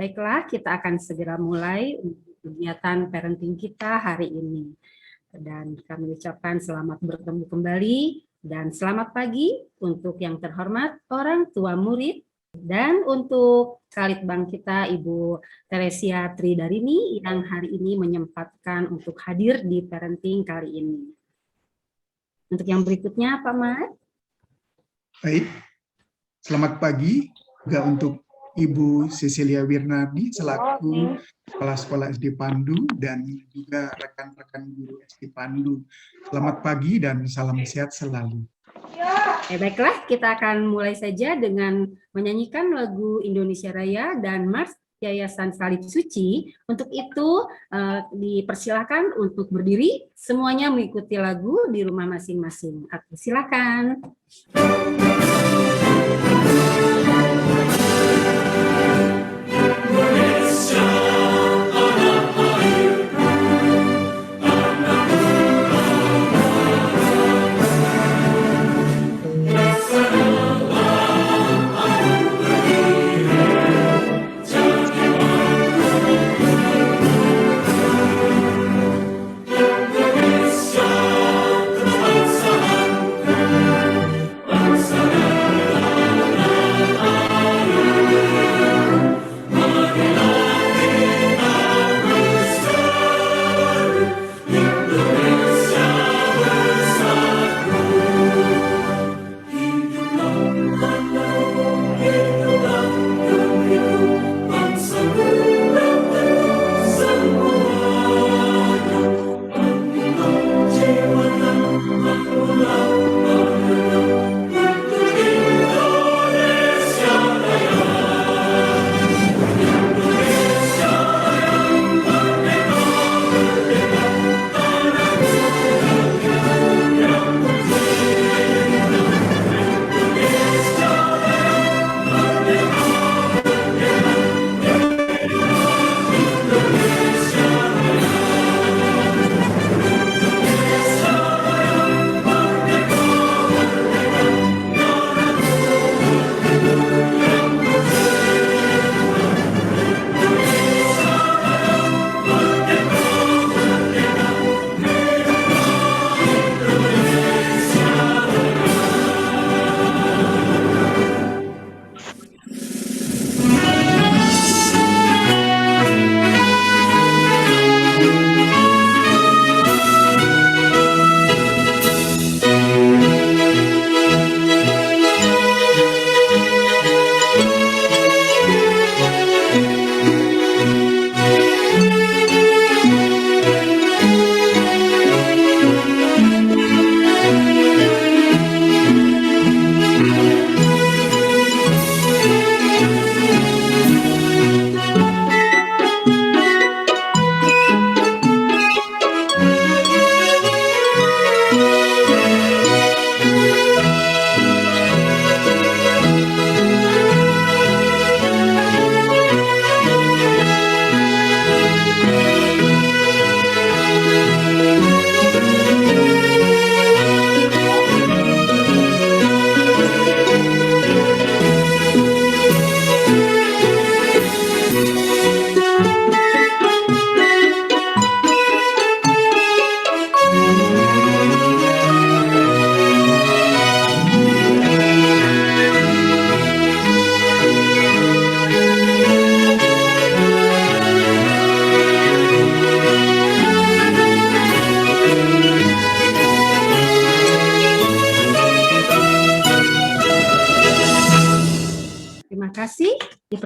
Baiklah, kita akan segera mulai untuk kegiatan parenting kita hari ini. Dan kami ucapkan selamat bertemu kembali dan selamat pagi untuk yang terhormat orang tua murid dan untuk Kalitbang kita Ibu Teresia Tridarini yang hari ini menyempatkan untuk hadir di parenting kali ini. Untuk yang berikutnya, Pak Mat. Baik, selamat pagi juga untuk Ibu Cecilia Wirnadi selaku Kepala Sekolah SD Pandu dan juga rekan-rekan guru SD Pandu. Selamat pagi dan salam sehat selalu. Baiklah, kita akan mulai saja dengan menyanyikan lagu Indonesia Raya dan Mars Yayasan Salib Suci. Untuk itu dipersilakan untuk berdiri, semuanya mengikuti lagu di rumah masing-masing. Silakan.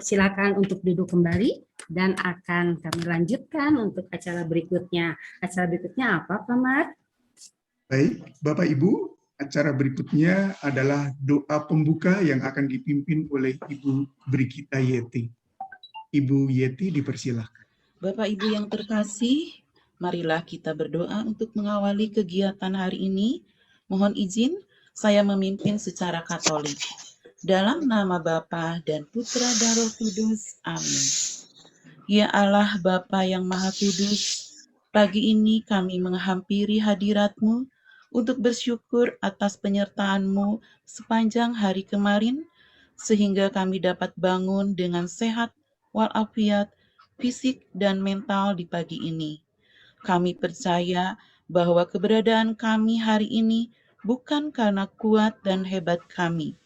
Silakan untuk duduk kembali dan akan kami lanjutkan untuk acara berikutnya. Acara berikutnya apa, Pak Mat? Baik, Bapak Ibu, acara berikutnya adalah doa pembuka yang akan dipimpin oleh Ibu Brigita Yeti. Ibu Yeti dipersilahkan. Bapak Ibu yang terkasih, marilah kita berdoa untuk mengawali kegiatan hari ini. Mohon izin saya memimpin secara Katolik. Dalam nama Bapa dan Putra dan Roh Kudus. Amin. Ya Allah Bapa yang Maha Kudus, pagi ini kami menghampiri hadirat-Mu untuk bersyukur atas penyertaan-Mu sepanjang hari kemarin, sehingga kami dapat bangun dengan sehat walafiat fisik dan mental di pagi ini. Kami percaya bahwa keberadaan kami hari ini bukan karena kuat dan hebat kami,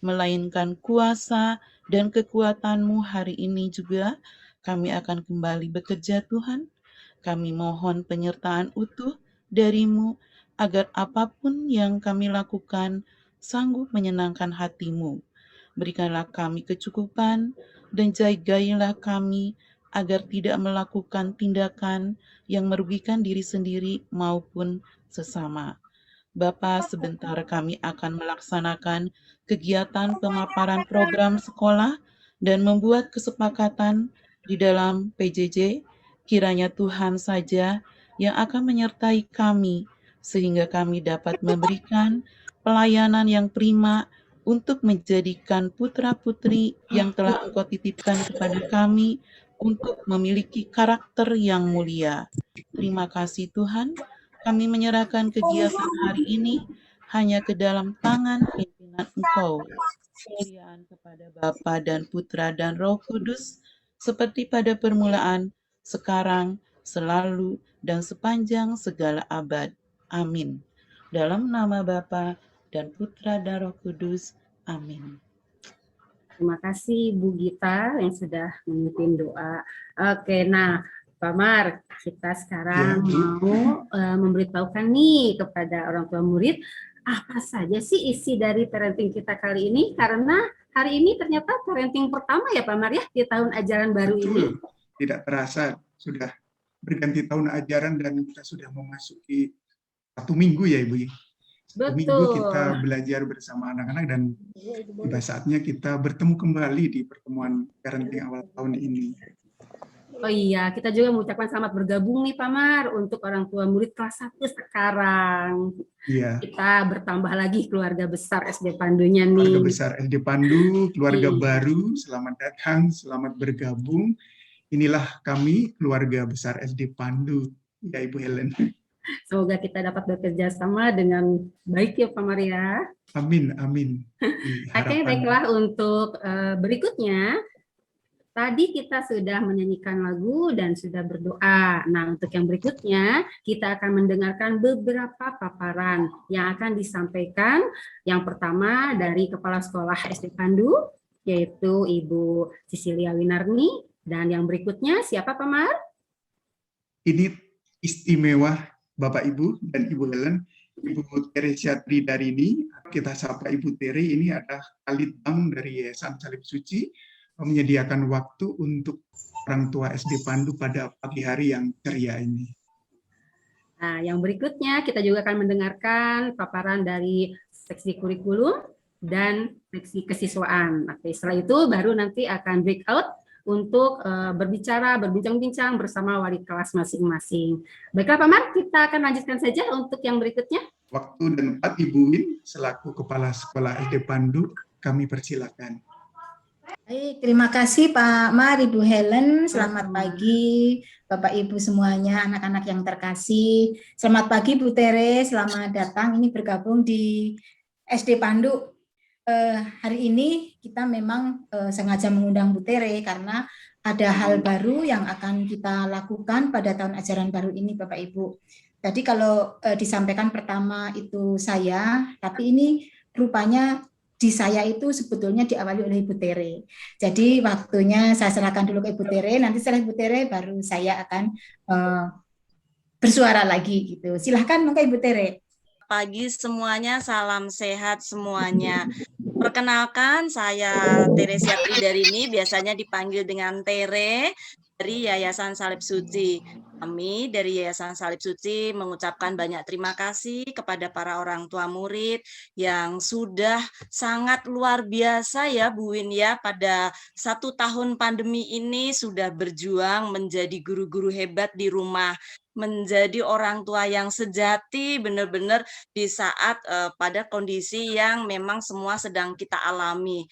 melainkan kuasa dan kekuatan-Mu hari ini juga kami akan kembali bekerja Tuhan. Kami mohon penyertaan utuh dari-Mu agar apapun yang kami lakukan sanggup menyenangkan hati-Mu. Berikanlah kami kecukupan dan jagailah kami agar tidak melakukan tindakan yang merugikan diri sendiri maupun sesama. Bapa, sebentar kami akan melaksanakan kegiatan pemaparan program sekolah dan membuat kesepakatan di dalam PJJ. Kiranya Tuhan saja yang akan menyertai kami sehingga kami dapat memberikan pelayanan yang prima untuk menjadikan putra-putri yang telah Engkau titipkan kepada kami untuk memiliki karakter yang mulia. Terima kasih Tuhan. Kami menyerahkan kegiatan hari ini hanya ke dalam tangan pimpinan Engkau. Kemuliaan kepada Bapa dan Putra dan Roh Kudus, seperti pada permulaan, sekarang, selalu, dan sepanjang segala abad. Amin. Dalam nama Bapa dan Putra dan Roh Kudus. Amin. Terima kasih Bu Gita yang sudah memimpin doa. Oke, nah Pak Mar, kita sekarang mau memberitahukan nih kepada orang tua murid apa saja sih isi dari parenting kita kali ini, karena hari ini ternyata parenting pertama ya Pak Mar ya di tahun ajaran baru ini. Tidak terasa sudah berganti tahun ajaran dan kita sudah memasuki 1 minggu ya Ibu. 1 minggu kita belajar bersama anak-anak dan tiba saatnya kita bertemu kembali di pertemuan parenting awal tahun ini. Oh iya, kita juga mengucapkan selamat bergabung nih Pak Mar untuk orang tua murid kelas 1 sekarang. Iya. Kita bertambah lagi keluarga besar SD Pandunya nih. Keluarga besar SD Pandu, keluarga baru, selamat datang, selamat bergabung. Inilah kami, keluarga besar SD Pandu, ya Ibu Helen. Semoga kita dapat bekerja sama dengan baik ya Pak Maria. Amin, amin. Oke, baiklah untuk berikutnya. Tadi kita sudah menyanyikan lagu dan sudah berdoa. Nah, untuk yang berikutnya kita akan mendengarkan beberapa paparan yang akan disampaikan. Yang pertama dari Kepala Sekolah SD Pandu, yaitu Ibu Cecilia Winarni. Dan yang berikutnya siapa Pak Mar? Ini istimewa Bapak Ibu dan Ibu Helen, Ibu Teresia Tridarini. Kita sapa Ibu Tere, ini adalah Kalitbang dari Yayasan Salib Suci, menyediakan waktu untuk orang tua SD Pandu pada pagi hari yang ceria ini. Nah, yang berikutnya kita juga akan mendengarkan paparan dari seksi kurikulum dan seksi kesiswaan. Oke, setelah itu baru nanti akan breakout untuk berbincang-bincang bersama wali kelas masing-masing. Baiklah Pak Mar, kita akan lanjutkan saja untuk yang berikutnya. Waktu dan tempat Ibu Win selaku Kepala Sekolah SD Pandu, kami persilakan. Baik, terima kasih Pak Mar, Ibu Helen. Selamat pagi Bapak Ibu semuanya, anak-anak yang terkasih. Selamat pagi Bu Tere, selamat datang ini bergabung di SD Pandu. Hari ini kita memang sengaja mengundang Bu Tere karena ada hal baru yang akan kita lakukan pada tahun ajaran baru ini Bapak Ibu. Tadi kalau disampaikan pertama itu saya, tapi ini rupanya di saya itu sebetulnya diawali oleh Ibu Tere. Jadi waktunya saya serahkan dulu ke Ibu Tere, nanti setelah Ibu Tere baru saya akan bersuara lagi gitu. Silahkan mungkin Ibu Tere. Pagi semuanya, salam sehat semuanya. Perkenalkan, saya Teresia Tridarini, biasanya dipanggil dengan Tere, dari Yayasan Salib Suci. Kami dari Yayasan Salib Suci mengucapkan banyak terima kasih kepada para orang tua murid yang sudah sangat luar biasa ya Bu Win ya, pada 1 tahun pandemi ini sudah berjuang menjadi guru-guru hebat di rumah, menjadi orang tua yang sejati benar-benar di saat pada kondisi yang memang semua sedang kita alami.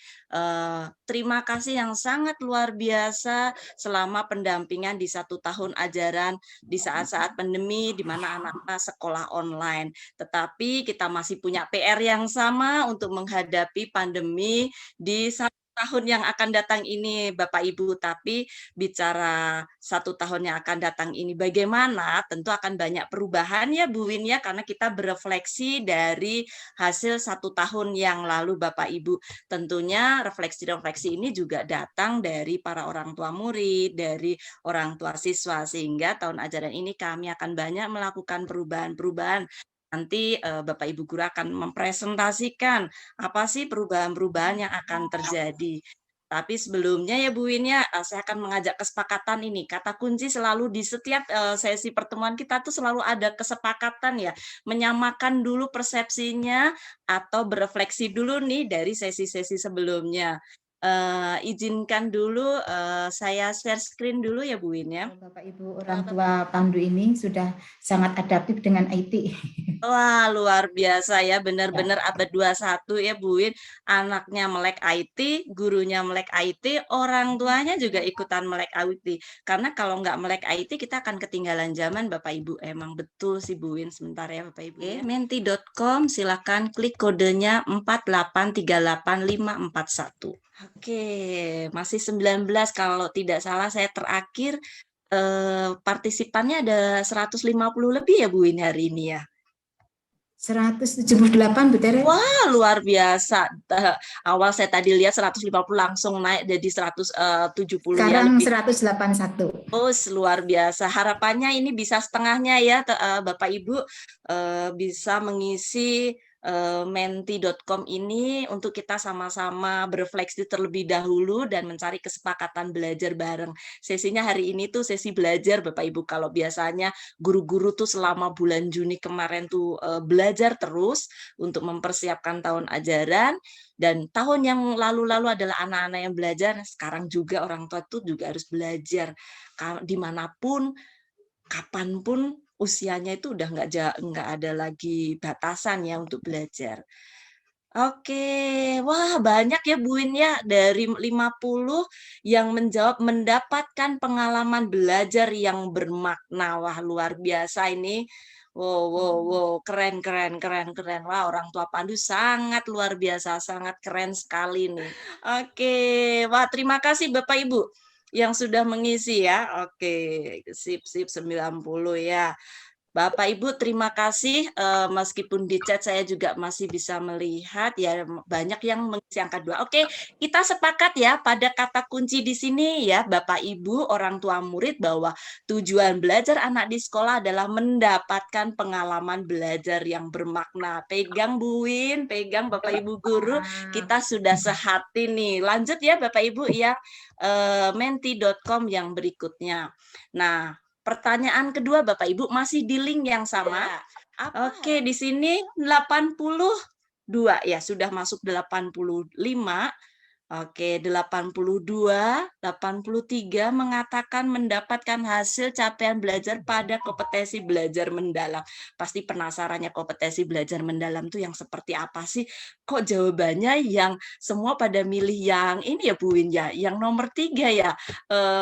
Terima kasih yang sangat luar biasa selama pendampingan di 1 tahun ajaran di saat-saat pandemi di mana anak-anak sekolah online. Tetapi kita masih punya PR yang sama untuk menghadapi pandemi di 1 tahun yang akan datang ini Bapak Ibu, tapi bicara 1 tahun yang akan datang ini bagaimana, tentu akan banyak perubahan ya Bu Win ya, karena kita berefleksi dari hasil 1 tahun yang lalu Bapak Ibu. Tentunya refleksi-refleksi ini juga datang dari para orang tua murid, dari orang tua siswa, sehingga tahun ajaran ini kami akan banyak melakukan perubahan-perubahan. Nanti Bapak Ibu guru akan mempresentasikan apa sih perubahan-perubahan yang akan terjadi. Tapi sebelumnya ya Bu Win ya, saya akan mengajak kesepakatan ini. Kata kunci selalu di setiap sesi pertemuan kita tuh selalu ada kesepakatan ya, menyamakan dulu persepsinya atau berefleksi dulu nih dari sesi-sesi sebelumnya. Izinkan dulu saya share screen dulu ya Bu Win ya. Bapak Ibu orang tua Pandu ini sudah sangat adaptif dengan IT. Wah, luar biasa ya, benar-benar abad 21 ya Bu Win. Anaknya melek IT, gurunya melek IT, orang tuanya juga ikutan melek IT. Karena kalau nggak melek IT, kita akan ketinggalan zaman Bapak Ibu. Emang betul sih Bu Win, sebentar ya Bapak Ibu. Ya. Menti.com, silakan klik kodenya 4838541. Oke, masih 19 kalau tidak salah saya terakhir partisipannya ada 150 lebih ya Bu Win hari ini ya. 178 Bu Tere. Wah, luar biasa. Awal saya tadi lihat 150 langsung naik jadi 170 ya Sekarang lebih. 181. Oh, luar biasa. Harapannya ini bisa setengahnya ya Bapak Ibu bisa mengisi menti.com ini untuk kita sama-sama berefleksi terlebih dahulu dan mencari kesepakatan belajar bareng. Sesinya hari ini tuh sesi belajar Bapak Ibu. Kalau biasanya guru-guru tuh selama bulan Juni kemarin tuh belajar terus untuk mempersiapkan tahun ajaran, dan tahun yang lalu-lalu adalah anak-anak yang belajar. Sekarang juga orang tua tuh juga harus belajar dimanapun, kapanpun usianya itu udah nggak ada lagi batasan ya untuk belajar. Oke, wah banyak ya Bu Win ya, dari 50 yang menjawab mendapatkan pengalaman belajar yang bermakna. Wah luar biasa ini. Wow, keren. Wah, orang tua Pandu sangat luar biasa, sangat keren sekali nih. Oke, wah terima kasih Bapak Ibu yang sudah mengisi ya. Oke, sip 90 ya. Bapak Ibu terima kasih, meskipun di chat saya juga masih bisa melihat ya banyak yang mengisi angka 2. Oke, kita sepakat ya pada kata kunci di sini ya Bapak Ibu orang tua murid, bahwa tujuan belajar anak di sekolah adalah mendapatkan pengalaman belajar yang bermakna. Pegang Bu Win, pegang Bapak Ibu guru, kita sudah sehati nih. Lanjut ya Bapak Ibu ya, menti.com yang berikutnya. Nah, pertanyaan kedua Bapak Ibu masih di link yang sama. Oke, di sini 82 ya, sudah masuk 85. Oke, 82, 83 mengatakan mendapatkan hasil capaian belajar pada kompetensi belajar mendalam. Pasti penasarannya kompetensi belajar mendalam itu yang seperti apa sih? Kok jawabannya yang semua pada milih yang ini ya Bu Win ya, yang nomor 3 ya?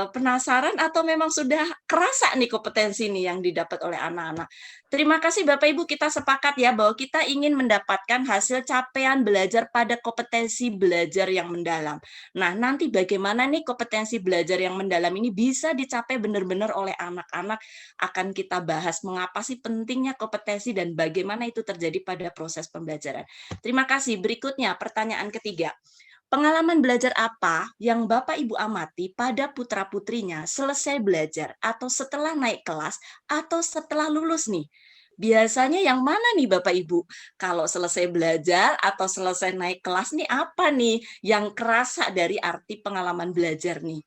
Penasaran atau memang sudah kerasa nih kompetensi ini yang didapat oleh anak-anak? Terima kasih Bapak Ibu, kita sepakat ya bahwa kita ingin mendapatkan hasil capaian belajar pada kompetensi belajar yang mendalam. Nah, nanti bagaimana nih kompetensi belajar yang mendalam ini bisa dicapai benar-benar oleh anak-anak, akan kita bahas mengapa sih pentingnya kompetensi dan bagaimana itu terjadi pada proses pembelajaran. Terima kasih. Berikutnya, pertanyaan ketiga. Pengalaman belajar apa yang Bapak Ibu amati pada putra-putrinya selesai belajar atau setelah naik kelas atau setelah lulus nih? Biasanya yang mana nih Bapak Ibu? Kalau selesai belajar atau selesai naik kelas nih apa nih yang kerasa dari arti pengalaman belajar nih?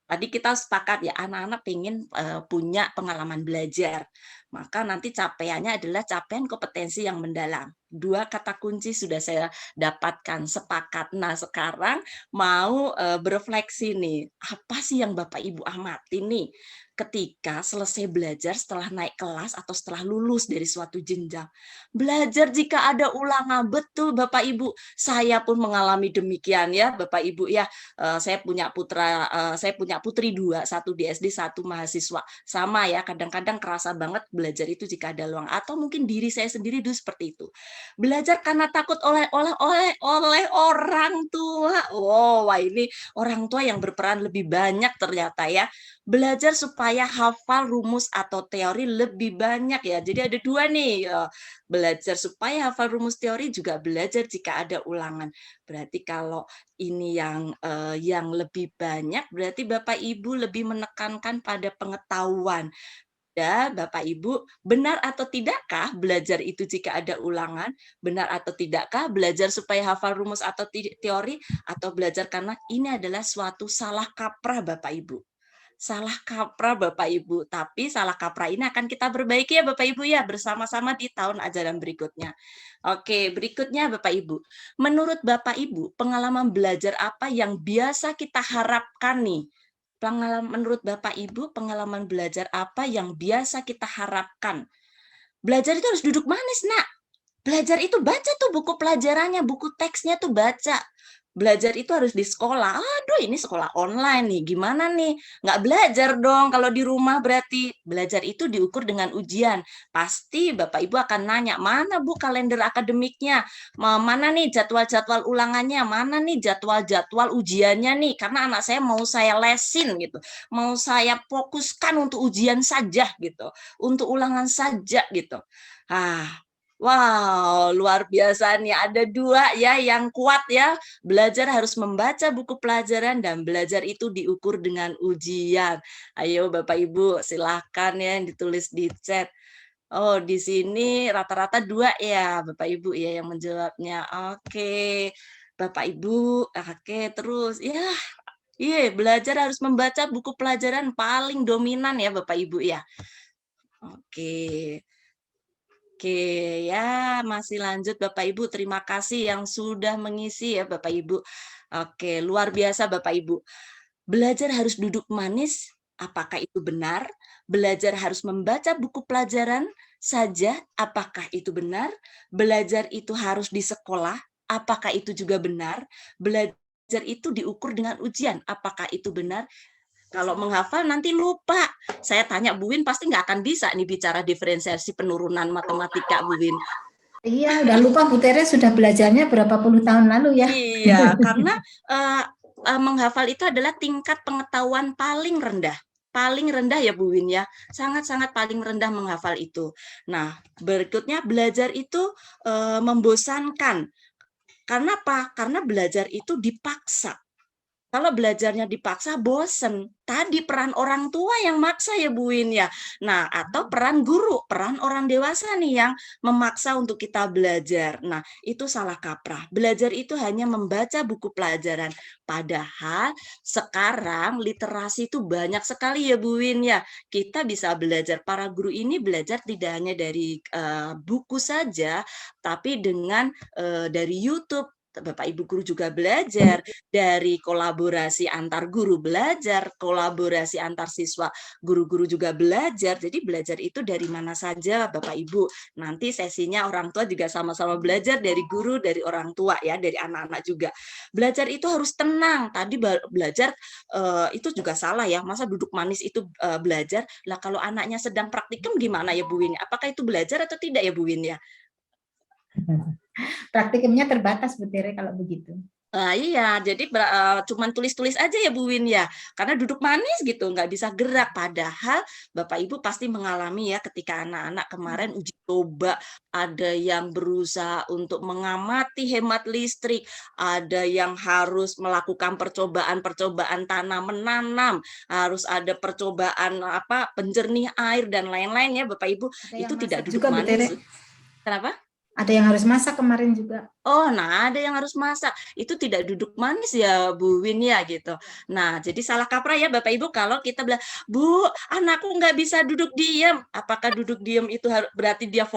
Tadi kita sepakat ya, anak-anak pengen punya pengalaman belajar. Maka nanti capaiannya adalah capaian kompetensi yang mendalam. 2 kata kunci sudah saya dapatkan, sepakat. Nah, sekarang mau berefleksi nih, apa sih yang Bapak Ibu amati nih ketika selesai belajar setelah naik kelas atau setelah lulus dari suatu jenjang? Belajar jika ada ulangan, betul Bapak Ibu. Saya pun mengalami demikian ya Bapak Ibu ya. Saya punya putri 2, 1 di SD, 1 mahasiswa. Sama ya, kadang-kadang kerasa banget belajar itu jika ada luang, atau mungkin diri saya sendiri dulu seperti itu. Belajar karena takut oleh orang tua. Wow, wah ini orang tua yang berperan lebih banyak ternyata ya. Belajar supaya hafal rumus atau teori lebih banyak ya. Jadi ada dua nih, belajar supaya hafal rumus teori, juga belajar jika ada ulangan. Berarti kalau ini yang lebih banyak, berarti Bapak Ibu lebih menekankan pada pengetahuan. Ya, Bapak Ibu, benar atau tidakkah belajar itu jika ada ulangan? Benar atau tidakkah belajar supaya hafal rumus atau teori? Atau belajar karena ini adalah suatu salah kaprah Bapak Ibu? Salah kaprah Bapak Ibu, tapi salah kaprah ini akan kita perbaiki ya Bapak Ibu ya, bersama-sama di tahun ajaran berikutnya. Oke, berikutnya Bapak Ibu. Menurut Bapak Ibu, pengalaman belajar apa yang biasa kita harapkan nih? Menurut Bapak Ibu, pengalaman belajar apa yang biasa kita harapkan? Belajar itu harus duduk manis, Nak. Belajar itu baca tuh buku pelajarannya, buku teksnya tuh baca. Belajar itu harus di sekolah. Aduh, ini sekolah online nih, gimana nih? Nggak belajar dong kalau di rumah berarti. Belajar itu diukur dengan ujian. Pasti Bapak Ibu akan nanya, mana Bu kalender akademiknya? Mana nih jadwal-jadwal ulangannya? Mana nih jadwal-jadwal ujiannya nih? Karena anak saya mau saya lesin gitu. Mau saya fokuskan untuk ujian saja gitu. Untuk ulangan saja gitu. Wow, luar biasa nih. Ada dua ya yang kuat ya. Belajar harus membaca buku pelajaran dan belajar itu diukur dengan ujian. Ayo Bapak Ibu, silahkan ya yang ditulis di chat. Oh, di sini rata-rata 2 ya Bapak Ibu ya yang menjawabnya. Oke, Bapak Ibu, oke terus. Ya, iya belajar harus membaca buku pelajaran paling dominan ya Bapak Ibu ya. Oke. Oke, ya masih lanjut Bapak Ibu. Terima kasih yang sudah mengisi ya Bapak Ibu. Oke, luar biasa Bapak Ibu. Belajar harus duduk manis, apakah itu benar? Belajar harus membaca buku pelajaran saja, apakah itu benar? Belajar itu harus di sekolah, apakah itu juga benar? Belajar itu diukur dengan ujian, apakah itu benar? Kalau menghafal nanti lupa. Saya tanya Bu Win pasti nggak akan bisa nih bicara diferensiasi penurunan matematika Bu Win. Iya, udah lupa Bu Tere sudah belajarnya berapa puluh tahun lalu ya. Iya, karena menghafal itu adalah tingkat pengetahuan paling rendah. Paling rendah ya Bu Win ya, sangat-sangat paling rendah menghafal itu. Nah, berikutnya belajar itu membosankan. Karena apa? Karena belajar itu dipaksa. Kalau belajarnya dipaksa bosen. Tadi peran orang tua yang maksa ya Bu Win ya. Nah, atau peran guru, peran orang dewasa nih yang memaksa untuk kita belajar. Nah, itu salah kaprah. Belajar itu hanya membaca buku pelajaran. Padahal sekarang literasi itu banyak sekali ya Bu Win ya. Kita bisa belajar, para guru ini belajar tidak hanya dari buku saja, tapi dengan dari YouTube. Bapak Ibu guru juga belajar dari kolaborasi antar guru belajar, kolaborasi antar siswa, guru-guru juga belajar. Jadi belajar itu dari mana saja Bapak Ibu. Nanti sesinya orang tua juga sama-sama belajar dari guru, dari orang tua ya, dari anak-anak juga. Belajar itu harus tenang. Tadi belajar itu juga salah ya. Masa duduk manis itu belajar? Lah kalau anaknya sedang praktikum gimana ya Bu Win? Apakah itu belajar atau tidak ya Bu Win ya? Praktikumnya terbatas Bu Tere kalau begitu. Iya, jadi cuman tulis-tulis aja ya Bu Win ya, karena duduk manis gitu, nggak bisa gerak. Padahal Bapak Ibu pasti mengalami ya ketika anak-anak kemarin uji coba, ada yang berusaha untuk mengamati hemat listrik, ada yang harus melakukan percobaan-percobaan tanam menanam, harus ada percobaan penjernih air dan lain-lain ya Bapak Ibu. Itu tidak duduk juga, manis. Kenapa? Ada yang harus masak kemarin juga. Oh, nah ada yang harus masak. Itu tidak duduk manis ya Bu Win ya gitu. Nah, jadi salah kaprah ya Bapak Ibu kalau kita bilang, Bu, anakku nggak bisa duduk diam. Apakah duduk diam itu berarti dia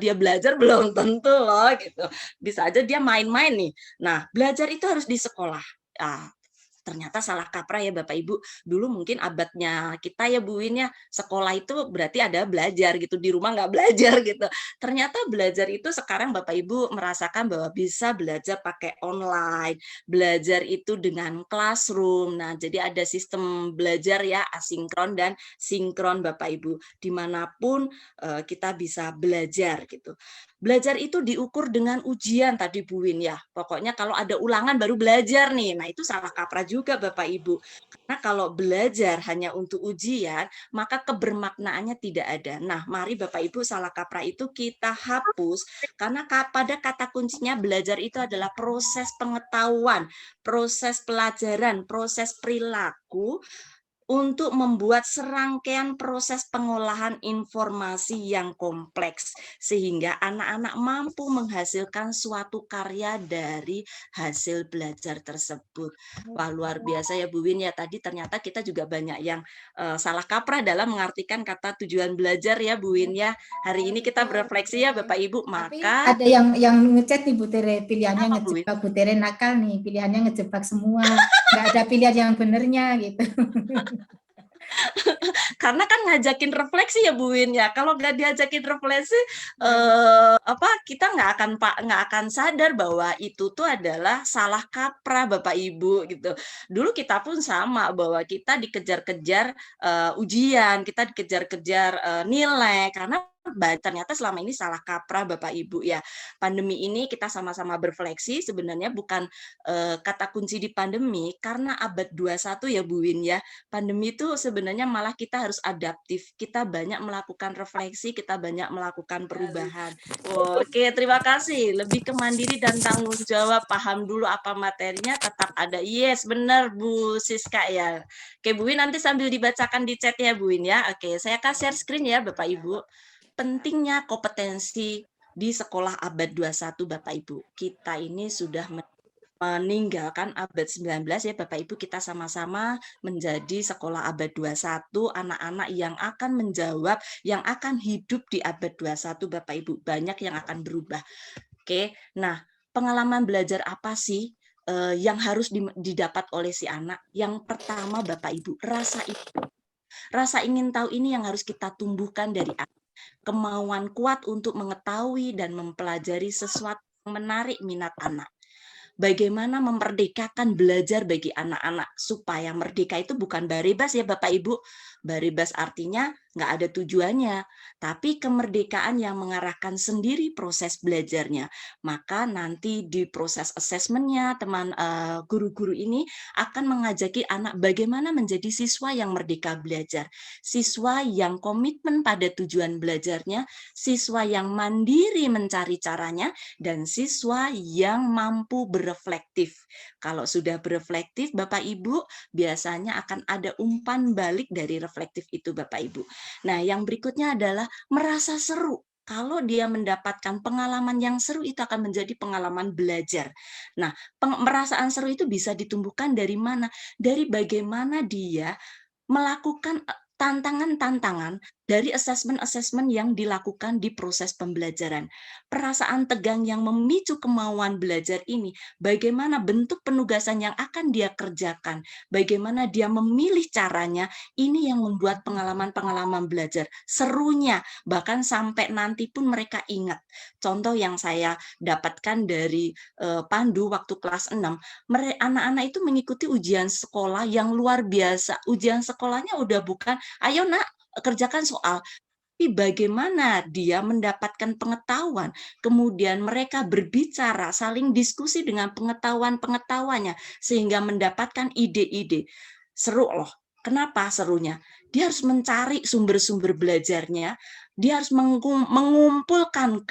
dia belajar? Belum tentu loh gitu. Bisa aja dia main-main nih. Nah, belajar itu harus di sekolah. ternyata salah kaprah ya Bapak Ibu. Dulu mungkin abadnya kita ya Bu Win ya, sekolah itu berarti ada belajar gitu, di rumah nggak belajar gitu. Ternyata belajar itu sekarang Bapak Ibu merasakan bahwa bisa belajar pakai online, belajar itu dengan classroom. Nah, jadi ada sistem belajar ya asinkron dan sinkron Bapak Ibu. Dimanapun kita bisa belajar gitu. Belajar itu diukur dengan ujian tadi Bu Win ya. Pokoknya kalau ada ulangan baru belajar nih. Nah, itu salah kaprah juga Bapak Ibu. Karena kalau belajar hanya untuk ujian, maka kebermaknaannya tidak ada. Nah, mari Bapak Ibu salah kaprah itu kita hapus karena pada kata kuncinya belajar itu adalah proses pengetahuan, proses pelajaran, proses perilaku untuk membuat serangkaian proses pengolahan informasi yang kompleks sehingga anak-anak mampu menghasilkan suatu karya dari hasil belajar tersebut. Wah, luar biasa ya Bu Win ya, tadi ternyata kita juga banyak yang salah kaprah dalam mengartikan kata tujuan belajar ya Bu Win ya. Hari ini kita berefleksi ya Bapak Ibu, Tapi maka ada yang ngechat nih Bu Tere, pilihannya apa Bu Win? ngejebak. Bu Tere nakal nih, pilihannya ngejebak semua, nggak ada pilihan yang benernya gitu. Karena kan ngajakin refleksi ya Bu Win ya. Kalau nggak diajakin refleksi, kita nggak akan sadar bahwa itu tuh adalah salah kaprah Bapak Ibu gitu. Dulu kita pun sama bahwa kita dikejar-kejar ujian, kita dikejar-kejar nilai karena ternyata selama ini salah kaprah Bapak Ibu ya. Pandemi ini kita sama-sama berefleksi sebenarnya bukan kata kunci di pandemi karena abad 21 ya Bu Win ya. Pandemi itu sebenarnya malah kita harus adaptif. Kita banyak melakukan refleksi, kita banyak melakukan perubahan. Oke, terima kasih. Lebih ke mandiri dan tanggung jawab, paham dulu apa materinya, tetap ada. Yes, benar Bu Siska ya. Oke, Bu Win nanti sambil dibacakan di chat ya Bu Win ya. Oke, saya akan share screen ya Bapak Ibu. Pentingnya kompetensi di sekolah abad 21 Bapak Ibu. Kita ini sudah meninggalkan abad 19 ya Bapak Ibu, kita sama-sama menjadi sekolah abad 21, anak-anak yang akan menjawab, yang akan hidup di abad 21 Bapak Ibu, banyak yang akan berubah. Oke, nah pengalaman belajar apa sih yang harus didapat oleh si anak? Yang pertama Bapak Ibu, rasa ingin tahu ini yang harus kita tumbuhkan dari anak. Kemauan kuat untuk mengetahui dan mempelajari sesuatu yang menarik minat anak. Bagaimana memerdekakan belajar bagi anak-anak supaya merdeka itu bukan bebas ya Bapak Ibu. Bebas artinya nggak ada tujuannya, tapi kemerdekaan yang mengarahkan sendiri proses belajarnya. Maka nanti di proses asesmennya teman guru-guru ini akan mengajaki anak bagaimana menjadi siswa yang merdeka belajar, siswa yang komitmen pada tujuan belajarnya, siswa yang mandiri mencari caranya, dan siswa yang mampu bereflektif. Kalau sudah bereflektif, Bapak Ibu, biasanya akan ada umpan balik dari reflektif itu, Bapak Ibu. Nah, yang berikutnya adalah merasa seru. Kalau dia mendapatkan pengalaman yang seru, itu akan menjadi pengalaman belajar. Nah, perasaan seru itu bisa ditumbuhkan dari mana? Dari bagaimana dia melakukan tantangan-tantangan dari asesmen-asesmen yang dilakukan di proses pembelajaran. Perasaan tegang yang memicu kemauan belajar ini, bagaimana bentuk penugasan yang akan dia kerjakan, bagaimana dia memilih caranya, ini yang membuat pengalaman-pengalaman belajar serunya, bahkan sampai nanti pun mereka ingat. Contoh yang saya dapatkan dari Pandu waktu kelas 6, anak-anak itu mengikuti ujian sekolah yang luar biasa. Ujian sekolahnya udah bukan, ayo nak, kerjakan soal. Tapi bagaimana dia mendapatkan pengetahuan, kemudian mereka berbicara, saling diskusi dengan pengetahuan-pengetahuannya, sehingga mendapatkan ide-ide. Seru loh. Kenapa serunya? Dia harus mencari sumber-sumber belajarnya, dia harus mengumpulkan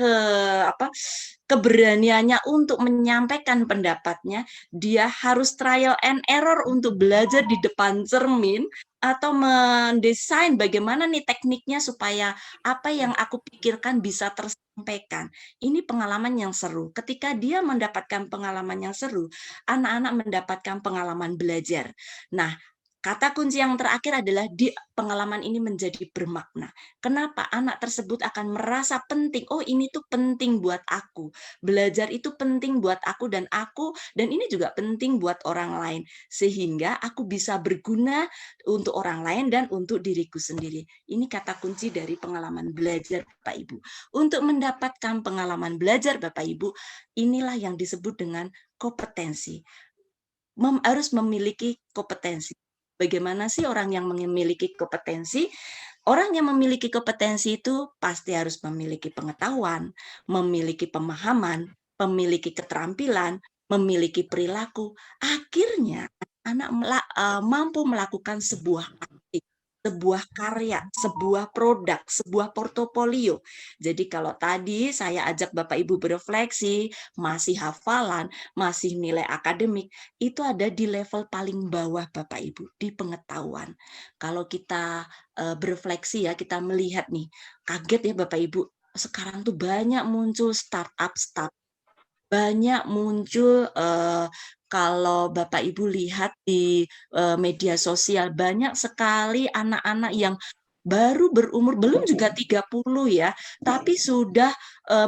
keberaniannya untuk menyampaikan pendapatnya, dia harus trial and error untuk belajar di depan cermin, atau mendesain bagaimana nih tekniknya supaya apa yang aku pikirkan bisa tersampaikan. Ini pengalaman yang seru. Ketika dia mendapatkan pengalaman yang seru, anak-anak mendapatkan pengalaman belajar. Nah, Kata kunci yang terakhir adalah di pengalaman ini menjadi bermakna. Kenapa? Anak tersebut akan merasa penting. Oh, ini tuh penting buat aku. Belajar itu penting buat aku dan ini juga penting buat orang lain. Sehingga aku bisa berguna untuk orang lain dan untuk diriku sendiri. Ini kata kunci dari pengalaman belajar Bapak Ibu. Untuk mendapatkan pengalaman belajar Bapak Ibu, inilah yang disebut dengan kompetensi. Harus memiliki kompetensi. Bagaimana sih orang yang memiliki kompetensi? Orang yang memiliki kompetensi itu pasti harus memiliki pengetahuan, memiliki pemahaman, memiliki keterampilan, memiliki perilaku. Akhirnya anak mampu melakukan sebuah aksi, sebuah karya, sebuah produk, sebuah portofolio. Jadi kalau tadi saya ajak Bapak Ibu berefleksi, masih hafalan, masih nilai akademik, itu ada di level paling bawah Bapak Ibu, di pengetahuan. Kalau kita berefleksi ya, kita melihat nih, kaget ya Bapak Ibu, sekarang tuh banyak muncul startup, banyak muncul kalau Bapak Ibu lihat di media sosial, banyak sekali anak-anak yang baru berumur, belum juga 30 ya, tapi sudah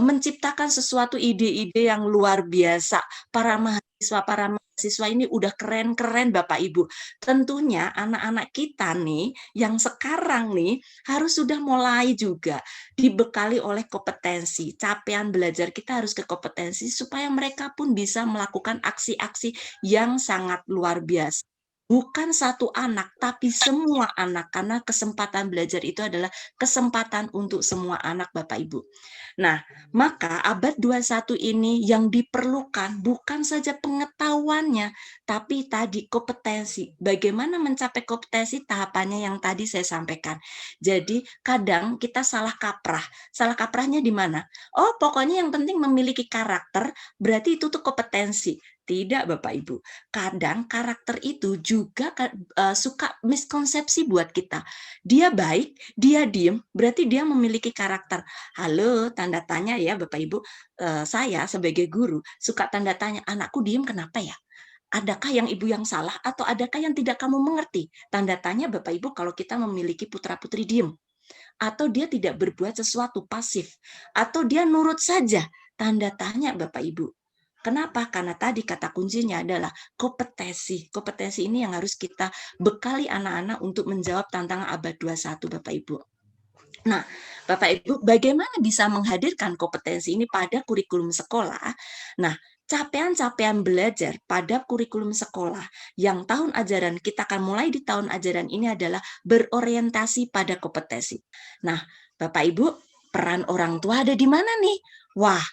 menciptakan sesuatu ide-ide yang luar biasa. Para mahasiswa ini udah keren-keren Bapak Ibu. Tentunya anak-anak kita nih, yang sekarang nih, harus sudah mulai juga dibekali oleh kompetensi. Capaian belajar kita harus ke kompetensi supaya mereka pun bisa melakukan aksi-aksi yang sangat luar biasa. Bukan satu anak, tapi semua anak, karena kesempatan belajar itu adalah kesempatan untuk semua anak, Bapak Ibu. Nah, maka abad 21 ini yang diperlukan bukan saja pengetahuannya, tapi tadi kompetensi. Bagaimana mencapai kompetensi, tahapannya yang tadi saya sampaikan. Jadi, kadang kita salah kaprah. Salah kaprahnya di mana? Oh, pokoknya yang penting memiliki karakter, berarti itu tuh kompetensi. Tidak, Bapak Ibu. Kadang karakter itu juga suka miskonsepsi buat kita. Dia baik, dia diem, berarti dia memiliki karakter. Halo, tanda tanya ya Bapak Ibu. Saya sebagai guru suka tanda tanya, anakku diem kenapa ya? Adakah yang ibu yang salah atau adakah yang tidak kamu mengerti? Tanda tanya Bapak Ibu kalau kita memiliki putra-putri diem. Atau dia tidak berbuat sesuatu pasif. Atau dia nurut saja. Tanda tanya Bapak Ibu. Kenapa? Karena tadi kata kuncinya adalah kompetensi. Kompetensi ini yang harus kita bekali anak-anak untuk menjawab tantangan abad 21, Bapak Ibu. Nah, Bapak Ibu, bagaimana bisa menghadirkan kompetensi ini pada kurikulum sekolah? Nah, capaian-capaian belajar pada kurikulum sekolah yang tahun ajaran kita akan mulai di tahun ajaran ini adalah berorientasi pada kompetensi. Nah, Bapak Ibu, peran orang tua ada di mana nih? Wah,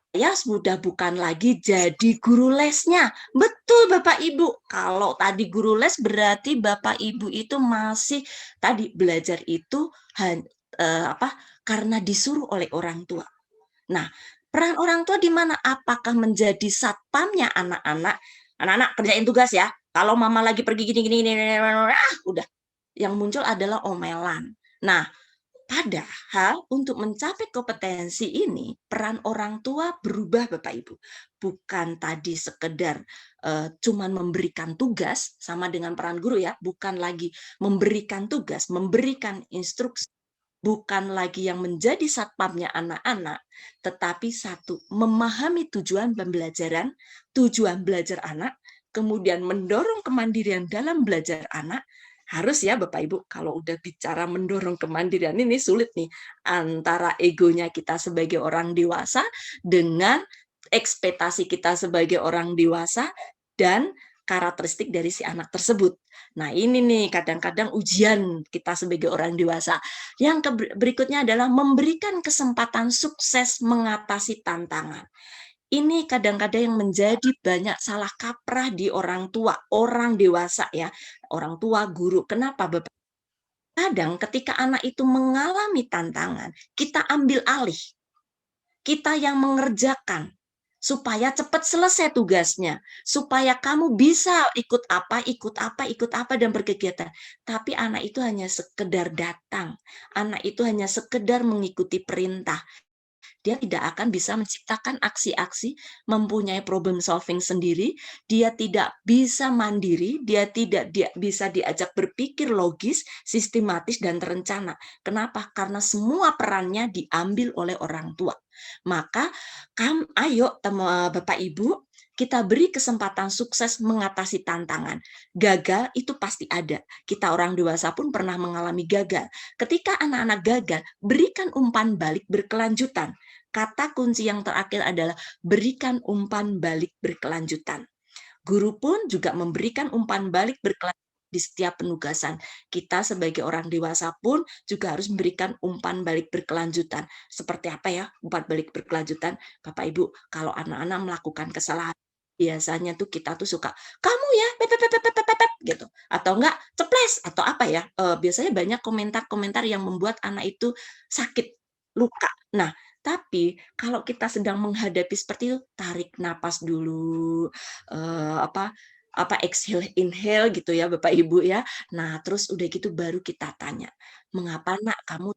saya sudah bukan lagi jadi guru lesnya. Betul Bapak Ibu. Kalau tadi guru les berarti Bapak Ibu itu masih tadi belajar itu karena disuruh oleh orang tua. Nah, peran orang tua di mana? Apakah menjadi satpamnya anak-anak? Anak-anak kerjain tugas ya. Kalau mama lagi pergi gini-gini, udah. Yang muncul adalah omelan. Nah, padahal untuk mencapai kompetensi ini, peran orang tua berubah Bapak Ibu. Bukan tadi sekedar cuman memberikan tugas, sama dengan peran guru ya, bukan lagi memberikan tugas, memberikan instruksi, bukan lagi yang menjadi satpamnya anak-anak, tetapi satu, memahami tujuan pembelajaran, tujuan belajar anak, kemudian mendorong kemandirian dalam belajar anak. Harus ya Bapak Ibu, kalau udah bicara mendorong kemandirian ini sulit nih, antara egonya kita sebagai orang dewasa dengan ekspektasi kita sebagai orang dewasa dan karakteristik dari si anak tersebut. Nah ini nih kadang-kadang ujian kita sebagai orang dewasa. Yang berikutnya adalah memberikan kesempatan sukses mengatasi tantangan. Ini kadang-kadang yang menjadi banyak salah kaprah di orang tua, orang dewasa ya, orang tua, guru. Kenapa Bapak? Kadang ketika anak itu mengalami tantangan, kita ambil alih. Kita yang mengerjakan supaya cepat selesai tugasnya, supaya kamu bisa ikut apa dan berkegiatan. Tapi anak itu hanya sekedar datang, anak itu hanya sekedar mengikuti perintah. dia tidak akan bisa menciptakan aksi-aksi, mempunyai problem solving sendiri, dia tidak bisa mandiri, dia tidak bisa diajak berpikir logis, sistematis, dan terencana. Kenapa? Karena semua perannya diambil oleh orang tua. Maka, ayo Bapak Ibu, kita beri kesempatan sukses mengatasi tantangan. Gagal itu pasti ada. Kita orang dewasa pun pernah mengalami gagal. Ketika anak-anak gagal, berikan umpan balik berkelanjutan. Kata kunci yang terakhir adalah berikan umpan balik berkelanjutan. Guru pun juga memberikan umpan balik berkelanjutan di setiap penugasan. Kita sebagai orang dewasa pun juga harus memberikan umpan balik berkelanjutan. Seperti apa ya umpan balik berkelanjutan? Bapak Ibu, kalau anak-anak melakukan kesalahan, biasanya tuh kita tuh suka kamu ya gitu, atau enggak ceples atau apa ya, biasanya banyak komentar-komentar yang membuat anak itu sakit, luka. Nah, tapi kalau kita sedang menghadapi seperti itu, tarik napas dulu, exhale inhale gitu ya Bapak Ibu ya. Nah, terus udah gitu baru kita tanya, mengapa nak kamu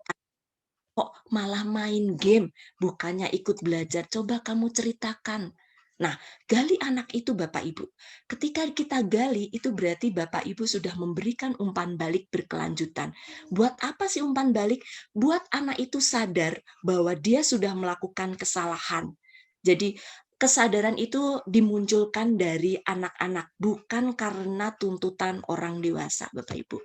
kok malah main game, bukannya ikut belajar, coba kamu ceritakan. Nah, gali anak itu Bapak Ibu. Ketika kita gali, itu berarti Bapak Ibu sudah memberikan umpan balik berkelanjutan. Buat apa sih umpan balik? Buat anak itu sadar bahwa dia sudah melakukan kesalahan. Jadi, kesadaran itu dimunculkan dari anak-anak, bukan karena tuntutan orang dewasa, Bapak Ibu.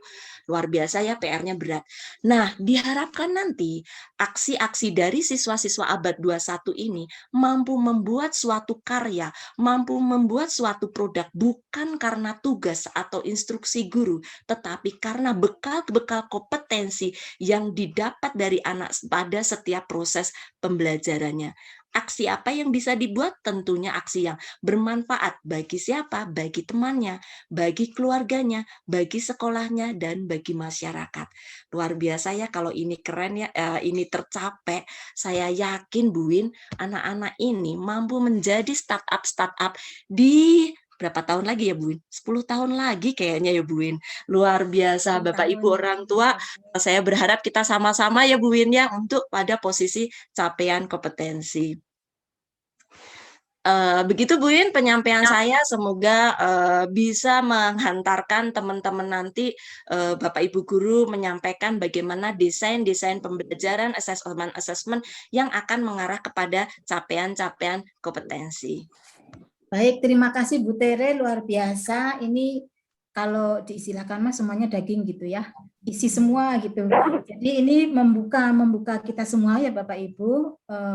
Luar biasa ya, PR-nya berat. Nah, diharapkan nanti aksi-aksi dari siswa-siswa abad 21 ini mampu membuat suatu karya, mampu membuat suatu produk bukan karena tugas atau instruksi guru, tetapi karena bekal-bekal kompetensi yang didapat dari anak pada setiap proses pembelajarannya. Aksi apa yang bisa dibuat? Tentunya aksi yang bermanfaat bagi siapa? Bagi temannya, bagi keluarganya, bagi sekolahnya, dan bagi masyarakat. Luar biasa ya kalau ini keren ya, ini tercapai. Saya yakin Bu Win, anak-anak ini mampu menjadi startup di berapa tahun lagi ya Bu Win? 10 tahun lagi kayaknya ya Bu Win. Luar biasa Bapak Ibu orang tua. Saya berharap kita sama-sama ya Bu Win ya untuk pada posisi capaian kompetensi. Begitu Bu Win penyampaian saya, semoga bisa menghantarkan teman-teman nanti, Bapak Ibu guru menyampaikan bagaimana desain-desain pembelajaran, assessment yang akan mengarah kepada capaian-capaian kompetensi. Baik, terima kasih Bu Tere, luar biasa. Ini kalau diistilahkan Mas semuanya daging gitu ya, isi semua gitu. Jadi ini membuka kita semua ya Bapak Ibu.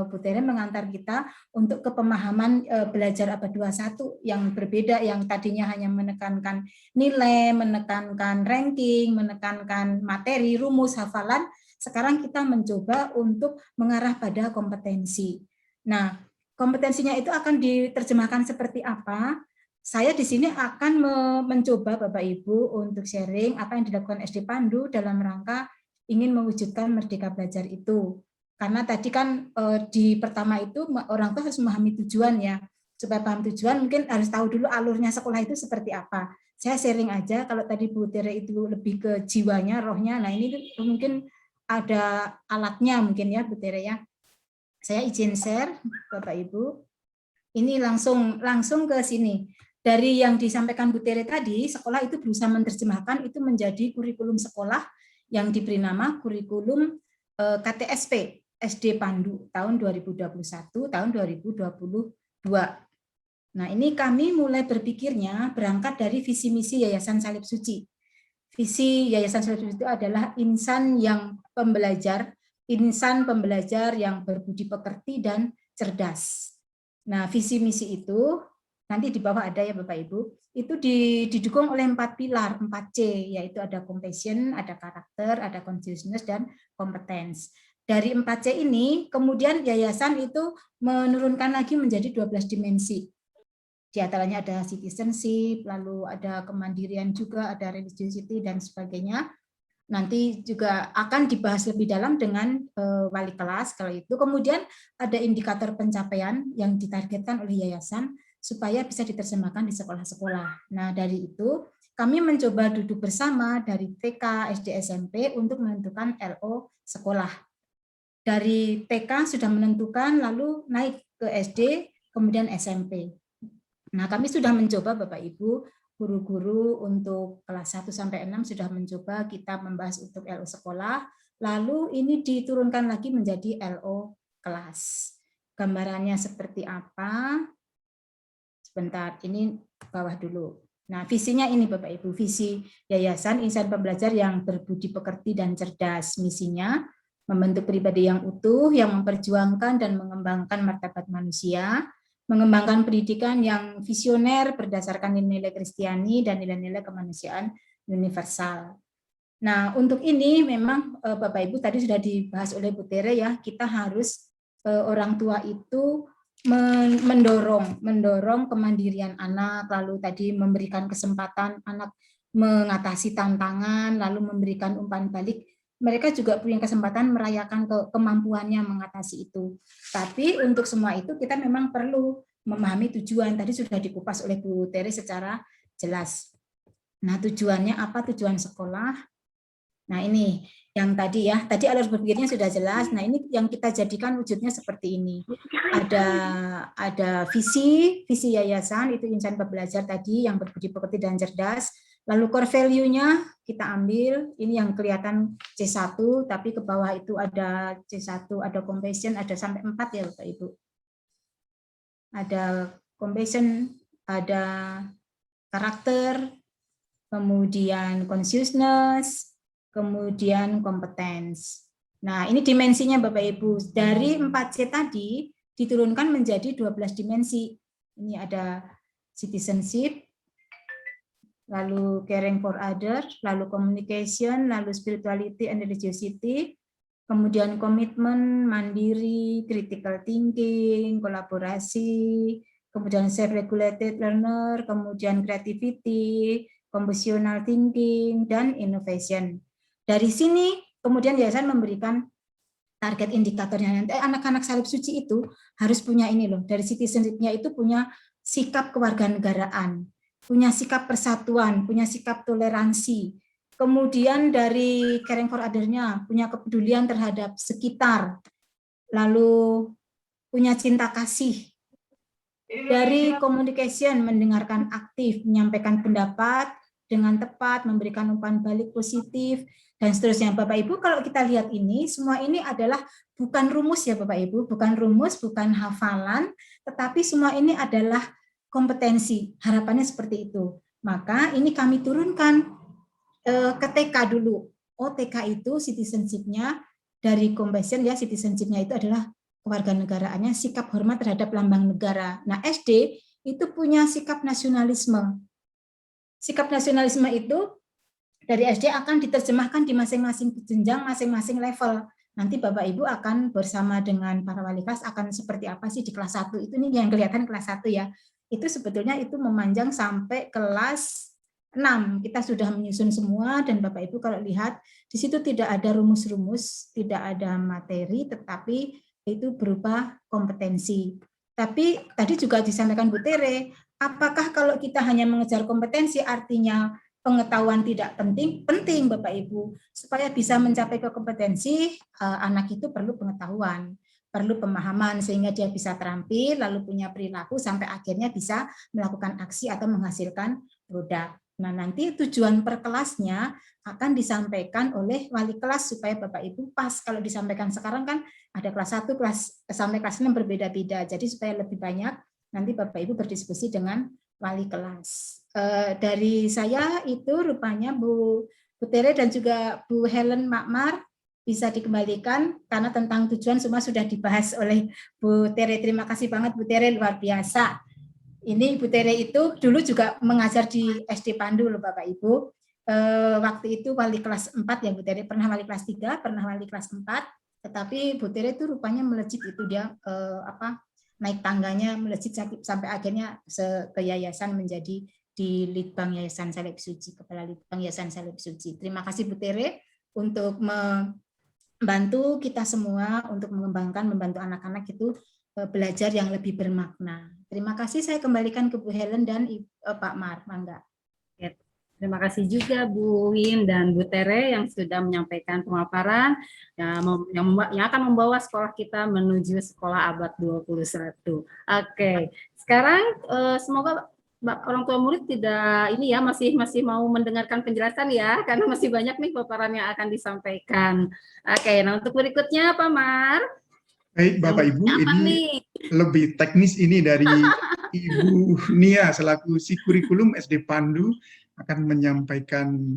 Bu Tere mengantar kita untuk ke pemahaman belajar abad 21 yang berbeda, yang tadinya hanya menekankan nilai, menekankan ranking, menekankan materi, rumus, hafalan. Sekarang kita mencoba untuk mengarah pada kompetensi. Nah, kompetensinya itu akan diterjemahkan seperti apa? Saya di sini akan mencoba Bapak Ibu untuk sharing apa yang dilakukan SD Pandu dalam rangka ingin mewujudkan merdeka belajar itu. Karena tadi kan di pertama itu orang tua harus memahami tujuan ya. Supaya paham tujuan mungkin harus tahu dulu alurnya sekolah itu seperti apa. Saya sharing aja, kalau tadi Bu Tere itu lebih ke jiwanya, rohnya. Nah ini mungkin ada alatnya mungkin ya Bu Tere ya. Saya izin share Bapak Ibu. Ini langsung ke sini. Dari yang disampaikan Bu Tere tadi, sekolah itu berusaha menerjemahkan itu menjadi kurikulum sekolah yang diberi nama kurikulum KTSP SD Pandu tahun 2021 tahun 2022. Nah, ini kami mulai berpikirnya berangkat dari visi misi Yayasan Salib Suci. Visi Yayasan Salib Suci itu adalah insan pembelajar yang berbudi pekerti dan cerdas. Nah, visi misi itu nanti di bawah ada ya Bapak Ibu, itu didukung oleh 4 pilar, 4C, yaitu ada compassion, ada karakter, ada consciousness, dan competence. Dari 4C ini, kemudian yayasan itu menurunkan lagi menjadi 12 dimensi. Di antaranya ada citizenship, lalu ada kemandirian juga, ada religiosity, dan sebagainya. Nanti juga akan dibahas lebih dalam dengan wali kelas kalau itu. Kemudian ada indikator pencapaian yang ditargetkan oleh yayasan supaya bisa diterjemahkan di sekolah-sekolah. Nah, dari itu kami mencoba duduk bersama dari TK, SD, SMP untuk menentukan LO sekolah. dari TK sudah menentukan, lalu naik ke SD, kemudian SMP. Nah, kami sudah mencoba Bapak Ibu, guru-guru untuk kelas 1 sampai 6 sudah mencoba kita membahas untuk LO sekolah, lalu ini diturunkan lagi menjadi LO kelas. Gambarannya seperti apa? Sebentar, ini bawah dulu. Nah, visinya ini Bapak Ibu, visi Yayasan Insan Pembelajar yang Berbudi Pekerti dan Cerdas. Misinya membentuk pribadi yang utuh, yang memperjuangkan dan mengembangkan martabat manusia, mengembangkan pendidikan yang visioner berdasarkan nilai-nilai Kristiani dan nilai-nilai kemanusiaan universal. Nah, untuk ini memang Bapak Ibu tadi sudah dibahas oleh Bu Tere ya, kita harus orang tua itu mendorong kemandirian anak, lalu tadi memberikan kesempatan anak mengatasi tantangan, lalu memberikan umpan balik. Mereka juga punya kesempatan merayakan kemampuannya mengatasi itu. Tapi untuk semua itu kita memang perlu memahami tujuan. Tadi sudah dikupas oleh Bu Tere secara jelas. Nah, tujuannya apa? Tujuan sekolah. Nah, ini yang tadi ya, tadi alur berpikirnya sudah jelas. Nah, ini yang kita jadikan wujudnya seperti ini. Ada visi yayasan itu Insan Pembelajar tadi yang berbudi pekerti dan cerdas. Lalu core value-nya kita ambil, ini yang kelihatan C1, tapi ke bawah itu ada C1, ada compassion, ada sampai 4 ya Bapak Ibu. Ada compassion, ada karakter, kemudian consciousness, kemudian kompetens. Nah, ini dimensinya Bapak Ibu. Dari 4C tadi diturunkan menjadi 12 dimensi. Ini ada citizenship, lalu caring for others, lalu communication, lalu spirituality and religiosity, kemudian komitmen, mandiri, critical thinking, kolaborasi, kemudian self-regulated learner, kemudian creativity, computational thinking, dan innovation. Dari sini kemudian yayasan memberikan target indikatornya. Nanti anak-anak salib suci itu harus punya ini loh, dari citizenship-nya itu punya sikap kewarganegaraan, punya sikap persatuan, punya sikap toleransi. Kemudian dari caring for other-nya punya kepedulian terhadap sekitar, lalu punya cinta kasih. Dari communication, mendengarkan aktif, menyampaikan pendapat dengan tepat, memberikan umpan balik positif, dan seterusnya. Bapak Ibu, kalau kita lihat ini, semua ini adalah bukan rumus ya Bapak Ibu, bukan rumus, bukan hafalan, tetapi semua ini adalah kompetensi. Harapannya seperti itu. Maka ini kami turunkan ke TK dulu. Oh, TK itu citizenship-nya dari compassion ya, citizenship-nya itu adalah kewarganegaraannya, sikap hormat terhadap lambang negara. Nah, SD itu punya sikap nasionalisme. Sikap nasionalisme itu dari SD akan diterjemahkan di masing-masing jenjang, masing-masing level. Nanti Bapak Ibu akan bersama dengan para wali kelas akan seperti apa sih di kelas 1. Itu nih yang kelihatan kelas 1 ya. Itu sebetulnya itu memanjang sampai kelas 6. Kita sudah menyusun semua dan Bapak Ibu kalau lihat di situ tidak ada rumus-rumus, tidak ada materi, tetapi itu berupa kompetensi. Tapi tadi juga disampaikan Bu Tere, apakah kalau kita hanya mengejar kompetensi artinya pengetahuan tidak penting? Penting Bapak Ibu. Supaya bisa mencapai ke kompetensi, anak itu perlu pengetahuan, perlu pemahaman sehingga dia bisa terampil, lalu punya perilaku sampai akhirnya bisa melakukan aksi atau menghasilkan produk. Nah, nanti tujuan per kelasnya akan disampaikan oleh wali kelas supaya Bapak Ibu pas. Kalau disampaikan sekarang kan ada kelas 1 sampai kelas 6 berbeda-beda. Jadi supaya lebih banyak nanti Bapak Ibu berdiskusi dengan wali kelas. Dari saya itu rupanya Bu Tere dan juga Bu Helen Makmar bisa dikembalikan karena tentang tujuan semua sudah dibahas oleh Bu Tere. Terima kasih banget Bu Tere, luar biasa. Ini Bu Tere itu dulu juga mengajar di SD Pandu loh Bapak Ibu. Waktu itu wali kelas 4 ya Bu Tere, pernah wali kelas 3, pernah wali kelas 4, tetapi Bu Tere itu rupanya melejit itu dia naik tangganya melejit sampai akhirnya ke yayasan menjadi di Litbang Yayasan Salib Suci, Kepala Litbang Yayasan Salib Suci. Terima kasih Bu Tere untuk membantu kita semua untuk mengembangkan, membantu anak-anak itu belajar yang lebih bermakna. Terima kasih, saya kembalikan ke Bu Helen dan Pak Mar, mangga. Terima kasih juga Bu Win dan Bu Tere yang sudah menyampaikan pemaparan yang akan membawa sekolah kita menuju sekolah abad 21. Oke, sekarang semoga orang tua murid tidak ini ya masih mau mendengarkan penjelasan ya, karena masih banyak nih paparan yang akan disampaikan. Oke, nah untuk berikutnya Pak Mar. Baik, Bapak Ibu, Apa ini nih? lebih teknis ini dari Ibu Nia selaku si kurikulum SD Pandu akan menyampaikan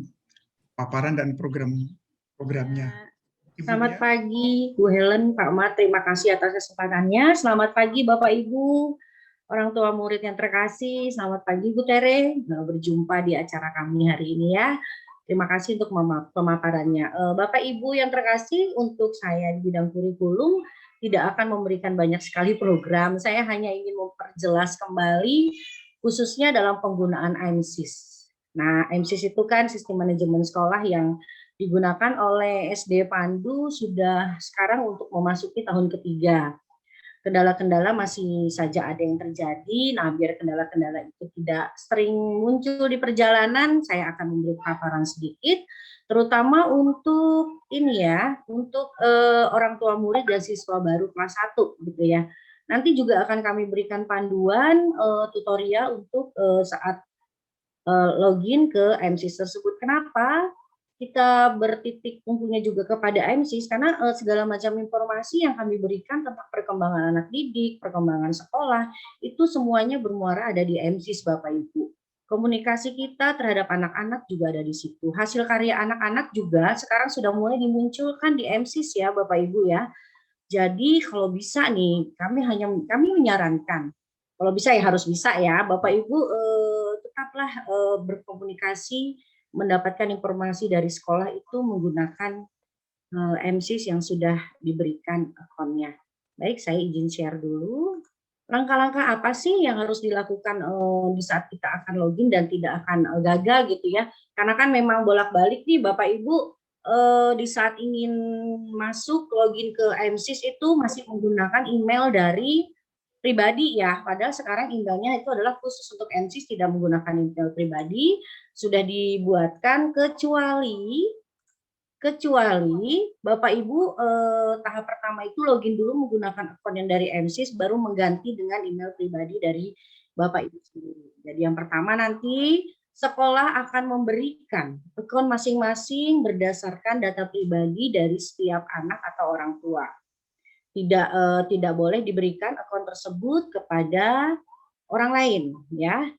paparan dan program-programnya. Ibu Selamat Nia. pagi, Bu Helen, Pak Mar, terima kasih atas kesempatannya. Selamat pagi, Bapak Ibu, orang tua murid yang terkasih. Selamat pagi, Bu Tere. Berjumpa di acara kami hari ini ya. Terima kasih untuk pemaparannya. Bapak Ibu yang terkasih, untuk saya di bidang kurikulum tidak akan memberikan banyak sekali program. Saya hanya ingin memperjelas kembali, khususnya dalam penggunaan MSIS. Nah, MSIS itu kan sistem manajemen sekolah yang digunakan oleh SD Pandu sudah sekarang untuk memasuki tahun ketiga. Kendala-kendala masih saja ada yang terjadi. Nah, biar kendala-kendala itu tidak sering muncul di perjalanan, saya akan memberi paparan sedikit, terutama untuk ini ya, untuk orang tua murid dan siswa baru kelas 1 gitu ya. Nanti juga akan kami berikan panduan tutorial untuk saat login ke MSIS tersebut. Kenapa? Kita bertitik tumpunya juga kepada MSIS karena segala macam informasi yang kami berikan tentang perkembangan anak didik, perkembangan sekolah, itu semuanya bermuara ada di MSIS Bapak Ibu. Komunikasi kita terhadap anak-anak juga ada di situ. Hasil karya anak-anak juga sekarang sudah mulai dimunculkan di MSIS ya Bapak Ibu ya. Jadi kalau bisa nih, kami menyarankan, kalau bisa ya harus bisa ya Bapak Ibu, tetaplah berkomunikasi, mendapatkan informasi dari sekolah itu menggunakan MSIS yang sudah diberikan akunnya. Baik, saya izin share dulu. Langkah-langkah apa sih yang harus dilakukan di saat kita akan login dan tidak akan gagal gitu ya? Karena kan memang bolak-balik nih Bapak Ibu, di saat ingin masuk login ke MSIS itu masih menggunakan email dari pribadi ya, padahal sekarang emailnya itu adalah khusus untuk MSIS, tidak menggunakan email pribadi, sudah dibuatkan kecuali Bapak Ibu tahap pertama itu login dulu menggunakan akun yang dari MSIS, baru mengganti dengan email pribadi dari Bapak Ibu sendiri. Jadi yang pertama nanti sekolah akan memberikan akun masing-masing berdasarkan data pribadi dari setiap anak atau orang tua. Tidak boleh diberikan akun tersebut kepada orang lain ya.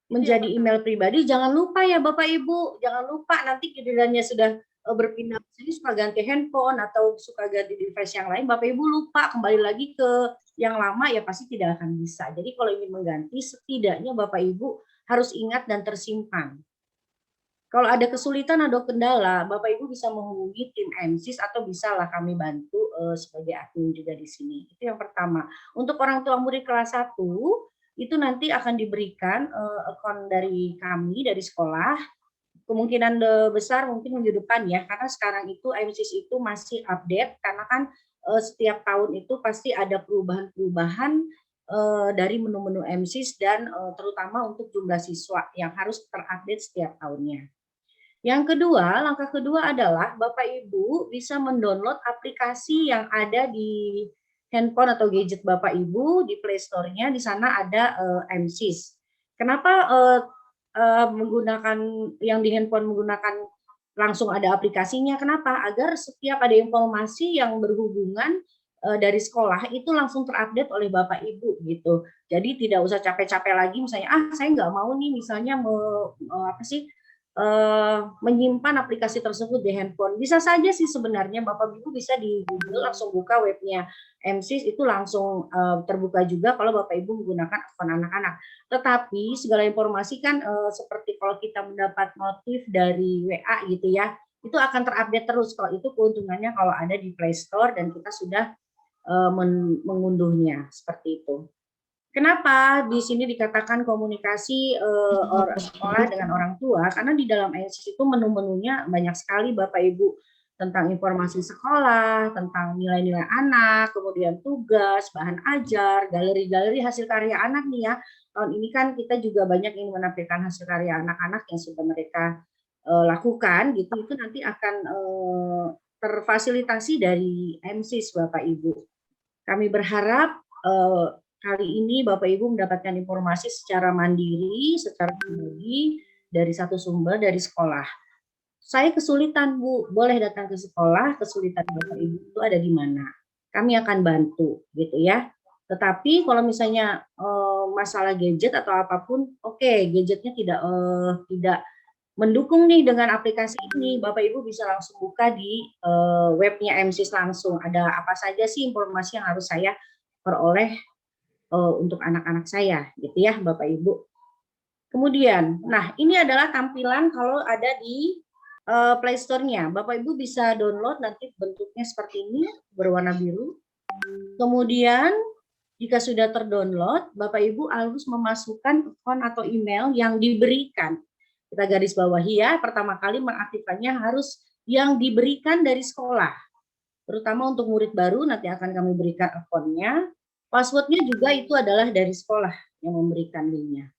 Menjadi email pribadi, jangan lupa ya Bapak Ibu, jangan lupa nanti gilirannya sudah berpindah ke sini suka ganti handphone atau suka ganti device yang lain, Bapak Ibu lupa kembali lagi ke yang lama ya pasti tidak akan bisa. Jadi kalau ingin mengganti setidaknya Bapak Ibu harus ingat dan tersimpan. Kalau ada kesulitan atau kendala, Bapak Ibu bisa menghubungi tim MSIS atau bisalah kami bantu sebagai admin juga di sini. Itu yang pertama. Untuk orang tua murid kelas 1, itu nanti akan diberikan akun dari kami, dari sekolah. Kemungkinan besar mungkin minggu depan ya, karena sekarang itu MSIS itu masih update, karena kan setiap tahun itu pasti ada perubahan-perubahan dari menu-menu MSIS dan terutama untuk jumlah siswa yang harus terupdate setiap tahunnya. Yang kedua, langkah kedua adalah Bapak Ibu bisa mendownload aplikasi yang ada di handphone atau gadget Bapak Ibu di Play Store-nya, di sana ada MSIS. Kenapa menggunakan yang di handphone menggunakan langsung ada aplikasinya? Kenapa? Agar setiap ada informasi yang berhubungan dari sekolah itu langsung terupdate oleh Bapak Ibu gitu. Jadi tidak usah capek-capek lagi misalnya saya nggak mau nih misalnya menyimpan aplikasi tersebut di handphone. Bisa saja sih sebenarnya Bapak Ibu bisa di Google langsung buka webnya MSIS itu langsung terbuka juga kalau Bapak Ibu menggunakan akun anak-anak. Tetapi segala informasi kan seperti kalau kita mendapat notif dari WA gitu ya, itu akan terupdate terus. Kalau itu keuntungannya kalau ada di Play Store dan kita sudah mengunduhnya seperti itu. Kenapa di sini dikatakan komunikasi sekolah dengan orang tua? Karena di dalam MSIS itu menu-menunya banyak sekali Bapak Ibu, tentang informasi sekolah, tentang nilai-nilai anak, kemudian tugas, bahan ajar, galeri-galeri hasil karya anak nih ya. tahun ini kan kita juga banyak ingin menampilkan hasil karya anak-anak yang sudah mereka lakukan gitu, itu nanti akan terfasilitasi dari MSIS Bapak Ibu. Kami berharap kali ini Bapak Ibu mendapatkan informasi secara mandiri, secara pribadi dari satu sumber dari sekolah. Saya kesulitan Bu, boleh datang ke sekolah, kesulitan Bapak Ibu itu ada di mana? Kami akan bantu gitu ya. Tetapi kalau misalnya masalah gadget atau apapun, oke, gadgetnya tidak mendukung nih dengan aplikasi ini, Bapak Ibu bisa langsung buka di webnya MSIS langsung. Ada apa saja sih informasi yang harus saya peroleh untuk anak-anak saya, gitu ya Bapak Ibu. Kemudian, nah ini adalah tampilan kalau ada di Play Store-nya. Bapak Ibu bisa download, nanti bentuknya seperti ini, berwarna biru. Kemudian, jika sudah terdownload, Bapak Ibu harus memasukkan akun atau email yang diberikan. Kita garis bawahi ya, pertama kali mengaktifkannya harus yang diberikan dari sekolah. Terutama untuk murid baru, nanti akan kami berikan akunnya. Passwordnya juga itu adalah dari sekolah yang memberikan linknya.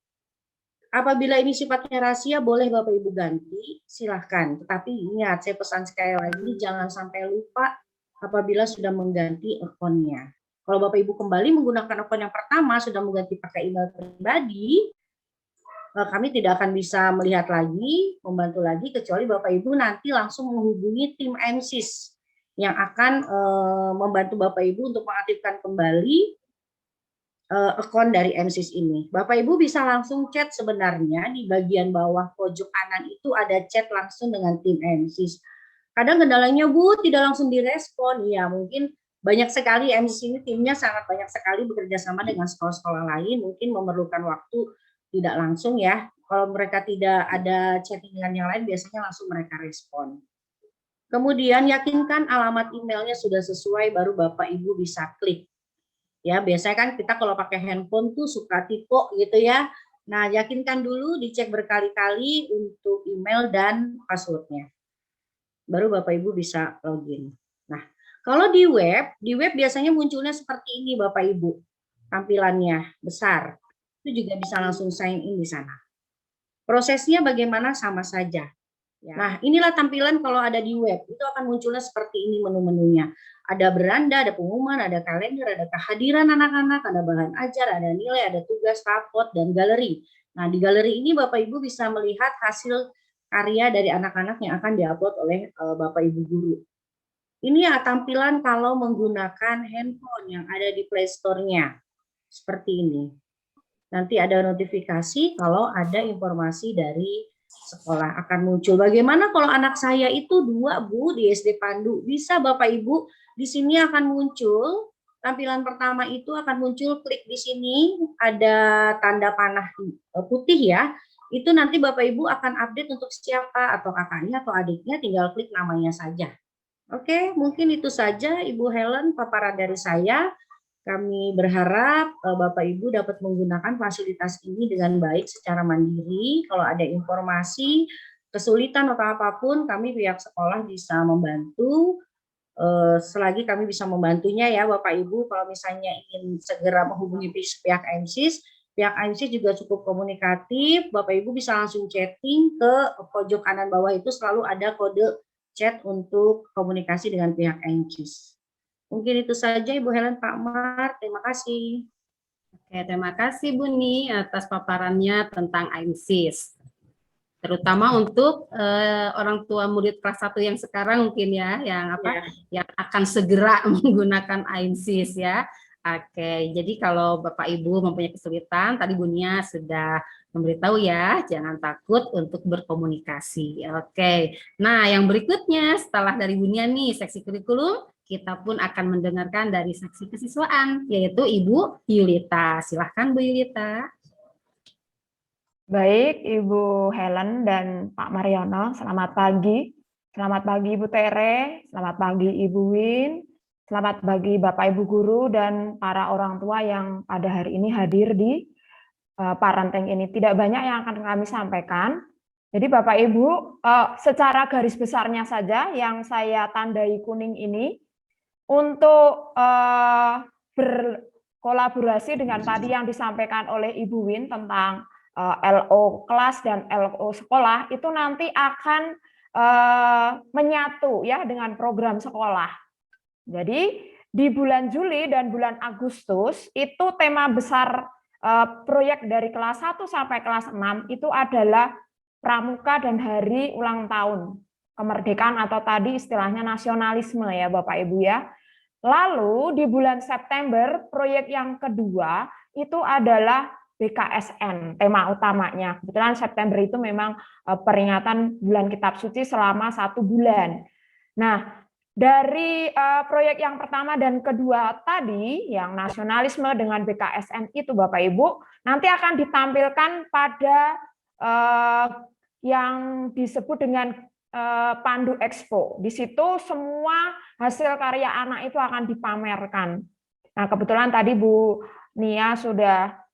Apabila ini sifatnya rahasia, boleh Bapak Ibu ganti, silahkan. Tetapi ingat, saya pesan sekali lagi, jangan sampai lupa apabila sudah mengganti akunnya. Kalau Bapak Ibu kembali menggunakan akun yang pertama, sudah mengganti pakai email pribadi, kami tidak akan bisa melihat lagi, membantu lagi, kecuali Bapak Ibu nanti langsung menghubungi tim MSIS yang akan membantu Bapak Ibu untuk mengaktifkan kembali akun dari MSIS ini. Bapak Ibu bisa langsung chat sebenarnya di bagian bawah pojok kanan itu ada chat langsung dengan tim MSIS. Kadang kendalanya Bu tidak langsung direspon, ya mungkin banyak sekali MSIS ini timnya sangat banyak sekali bekerja sama dengan sekolah-sekolah lain, mungkin memerlukan waktu tidak langsung ya. Kalau mereka tidak ada chattingan yang lain, biasanya langsung mereka respon. Kemudian yakinkan alamat emailnya sudah sesuai, baru Bapak Ibu bisa klik. Ya, biasanya kan kita kalau pakai handphone tuh suka tipe gitu ya. Nah, yakinkan dulu, dicek berkali-kali untuk email dan passwordnya. Baru Bapak Ibu bisa login. Nah, kalau di web biasanya munculnya seperti ini Bapak Ibu. Tampilannya besar. Itu juga bisa langsung sign in di sana. Prosesnya bagaimana? Sama saja. Ya. Nah, inilah tampilan kalau ada di web. Itu akan munculnya seperti ini menu-menunya. Ada beranda, ada pengumuman, ada kalender, ada kehadiran anak-anak, ada bahan ajar, ada nilai, ada tugas, rapot, dan galeri. Nah, di galeri ini Bapak Ibu bisa melihat hasil karya dari anak-anak yang akan diupload oleh Bapak Ibu guru. Ini ya tampilan kalau menggunakan handphone yang ada di Play Store-nya. Seperti ini. Nanti ada notifikasi kalau ada informasi dari sekolah akan muncul. Bagaimana kalau anak saya itu 2 Bu di SD Pandu? Bisa Bapak Ibu, di sini akan muncul, tampilan pertama itu akan muncul, klik di sini, ada tanda panah putih ya, itu nanti Bapak Ibu akan update untuk siapa, atau kakaknya atau adiknya, tinggal klik namanya saja. Oke, mungkin itu saja Ibu Helen paparan dari saya. Kami berharap Bapak Ibu dapat menggunakan fasilitas ini dengan baik secara mandiri. Kalau ada informasi, kesulitan atau apapun, kami pihak sekolah bisa membantu. Selagi kami bisa membantunya ya Bapak Ibu, kalau misalnya ingin segera menghubungi pihak MSIS juga cukup komunikatif. Bapak Ibu bisa langsung chatting ke pojok kanan bawah, itu selalu ada kode chat untuk komunikasi dengan pihak MSIS. Mungkin itu saja Ibu Helen, Pak Mar, terima kasih. Oke, terima kasih Bu Ni atas paparannya tentang MSIS. Terutama untuk orang tua murid kelas 1 yang sekarang mungkin ya, yang akan segera menggunakan MSIS ya. Oke, jadi kalau Bapak Ibu mempunyai kesulitan, tadi Bu Nia sudah memberitahu ya, jangan takut untuk berkomunikasi. Oke, nah yang berikutnya setelah dari Bu Nia nih, seksi kurikulum, kita pun akan mendengarkan dari seksi kesiswaan, yaitu Ibu Yulita. Silahkan Bu Yulita. Baik, Ibu Helen dan Pak Mariono, selamat pagi. Selamat pagi Ibu Tere, selamat pagi Ibu Win, selamat pagi Bapak Ibu Guru dan para orang tua yang pada hari ini hadir di parenting ini. Tidak banyak yang akan kami sampaikan. Jadi Bapak Ibu, secara garis besarnya saja yang saya tandai kuning ini, untuk kolaborasi dengan tadi yang disampaikan oleh Ibu Win tentang LO kelas dan LO sekolah, itu nanti akan menyatu ya dengan program sekolah. Jadi di bulan Juli dan bulan Agustus itu tema besar proyek dari kelas 1 sampai kelas 6 itu adalah Pramuka dan Hari Ulang Tahun Kemerdekaan atau tadi istilahnya nasionalisme ya Bapak Ibu ya. Lalu di bulan September proyek yang kedua itu adalah BKSN, tema utamanya. Kebetulan September itu memang peringatan bulan Kitab Suci selama 1 bulan. Nah, dari proyek yang pertama dan kedua tadi, yang nasionalisme dengan BKSN itu Bapak Ibu, nanti akan ditampilkan pada yang disebut dengan Pandu Expo. Di situ semua hasil karya anak itu akan dipamerkan. Nah, kebetulan tadi Bu Nia sudah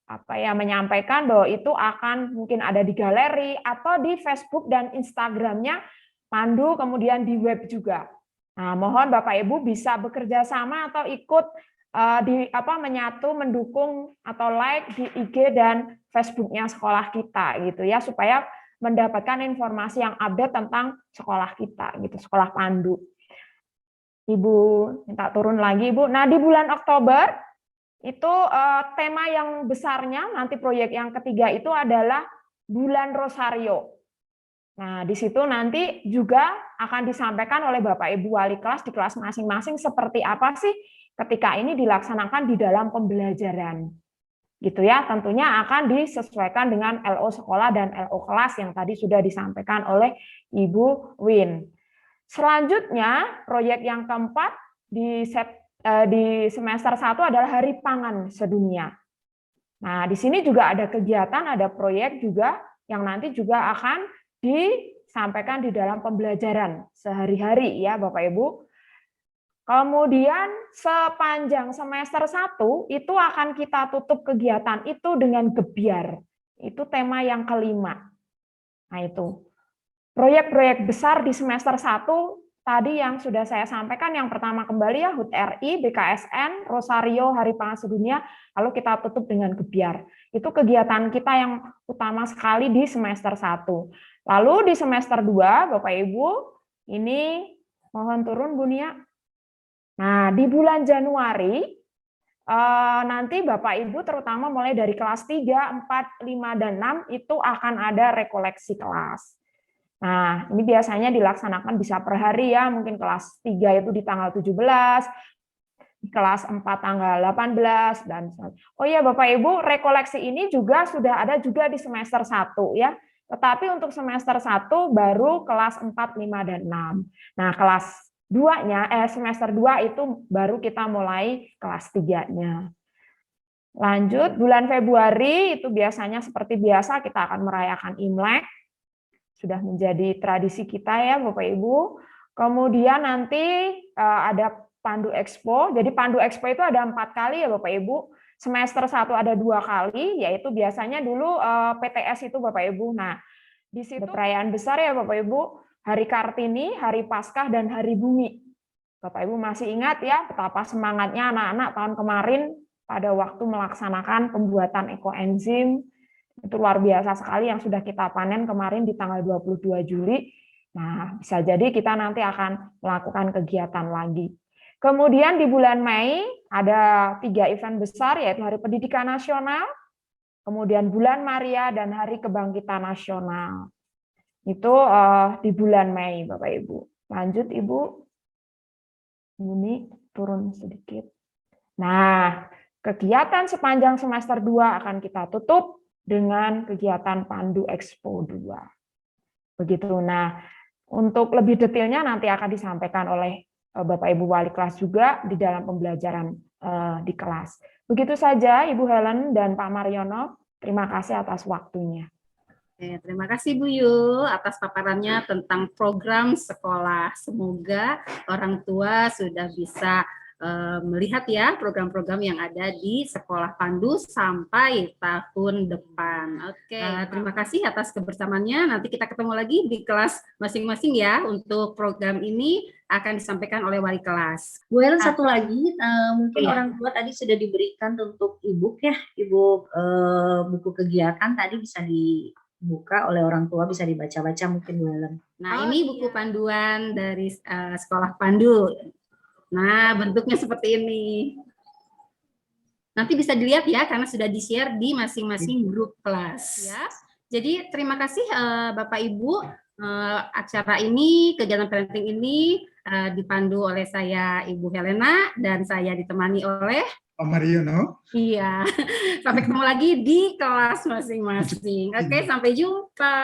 menyampaikan bahwa itu akan mungkin ada di galeri atau di Facebook dan Instagramnya Pandu, kemudian di web juga. Nah, mohon Bapak Ibu bisa bekerja sama atau ikut menyatu, mendukung atau like di IG dan Facebooknya sekolah kita gitu ya, supaya mendapatkan informasi yang update tentang sekolah kita gitu, sekolah Pandu. Ibu minta turun lagi Ibu. Nah, di bulan Oktober itu tema yang besarnya nanti proyek yang ketiga itu adalah bulan Rosario. Nah, di situ nanti juga akan disampaikan oleh Bapak Ibu wali kelas di kelas masing-masing seperti apa sih ketika ini dilaksanakan di dalam pembelajaran. Gitu ya, tentunya akan disesuaikan dengan LO sekolah dan LO kelas yang tadi sudah disampaikan oleh Ibu Win. Selanjutnya, proyek yang keempat di semester 1 adalah Hari Pangan Sedunia. Nah, di sini juga ada kegiatan, ada proyek juga yang nanti juga akan disampaikan di dalam pembelajaran sehari-hari ya Bapak Ibu. Kemudian sepanjang semester 1 itu akan kita tutup kegiatan itu dengan gebiar. Itu tema yang kelima. Nah itu. Proyek-proyek besar di semester 1 tadi yang sudah saya sampaikan, yang pertama kembali ya HUT RI, BKSN, Rosario, Hari Pangan Sedunia, lalu kita tutup dengan gebiar. Itu kegiatan kita yang utama sekali di semester 1. Lalu di semester 2, Bapak Ibu, ini mohon turun Bu Nia. Nah, di bulan Januari, nanti Bapak Ibu terutama mulai dari kelas 3, 4, 5, dan 6 itu akan ada rekoleksi kelas. Nah, ini biasanya dilaksanakan bisa per hari ya, mungkin kelas 3 itu di tanggal 17, di kelas 4 tanggal 18, dan oh ya Bapak Ibu, rekoleksi ini juga sudah ada juga di semester 1 ya. Tetapi untuk semester 1 baru kelas 4, 5, dan 6. Nah, kelas 2-nya, semester 2 itu baru kita mulai kelas 3-nya. Lanjut, bulan Februari itu biasanya seperti biasa kita akan merayakan Imlek. Sudah menjadi tradisi kita ya Bapak Ibu. Kemudian nanti ada Pandu Expo. Jadi Pandu Expo itu ada 4 kali ya Bapak Ibu. Semester 1 ada 2 kali, yaitu biasanya dulu PTS itu Bapak Ibu. Nah, di situ perayaan besar ya Bapak Ibu. Hari Kartini, Hari Paskah, dan Hari Bumi. Bapak Ibu masih ingat ya betapa semangatnya anak-anak tahun kemarin pada waktu melaksanakan pembuatan ekoenzim. Itu luar biasa sekali yang sudah kita panen kemarin di tanggal 22 Juli. Nah, bisa jadi kita nanti akan melakukan kegiatan lagi. Kemudian di bulan Mei ada 3 event besar, yaitu Hari Pendidikan Nasional, kemudian Bulan Maria, dan Hari Kebangkitan Nasional. Itu di bulan Mei, Bapak Ibu. Lanjut, Ibu. Ini turun sedikit. Nah, kegiatan sepanjang semester 2 akan kita tutup dengan kegiatan Pandu Expo 2. Begitu. Nah, untuk lebih detailnya nanti akan disampaikan oleh Bapak Ibu wali kelas juga di dalam pembelajaran di kelas. Begitu saja Ibu Helen dan Pak Mariono. Terima kasih atas waktunya. Terima kasih Bu Yu atas paparannya tentang program sekolah. Semoga orang tua sudah bisa melihat ya program-program yang ada di Sekolah Pandu sampai tahun depan. Oke, terima kasih atas kebersamaannya. Nanti kita ketemu lagi di kelas masing-masing ya. Untuk program ini akan disampaikan oleh wali kelas. Bu Helen, satu lagi, mungkin Iya. orang tua tadi sudah diberikan untuk e-book ya, e-book buku kegiatan tadi bisa dibuka oleh orang tua, bisa dibaca-baca mungkin Bu Helen. Nah, ini buku panduan dari Sekolah Pandu. Nah, bentuknya seperti ini. Nanti bisa dilihat ya, karena sudah di-share di masing-masing grup kelas. Ya. Jadi, terima kasih Bapak Ibu. Acara ini, kegiatan parenting ini dipandu oleh saya, Ibu Helena, dan saya ditemani oleh Pak Mariono. Iya, sampai ketemu lagi di kelas masing-masing. Oke, sampai jumpa.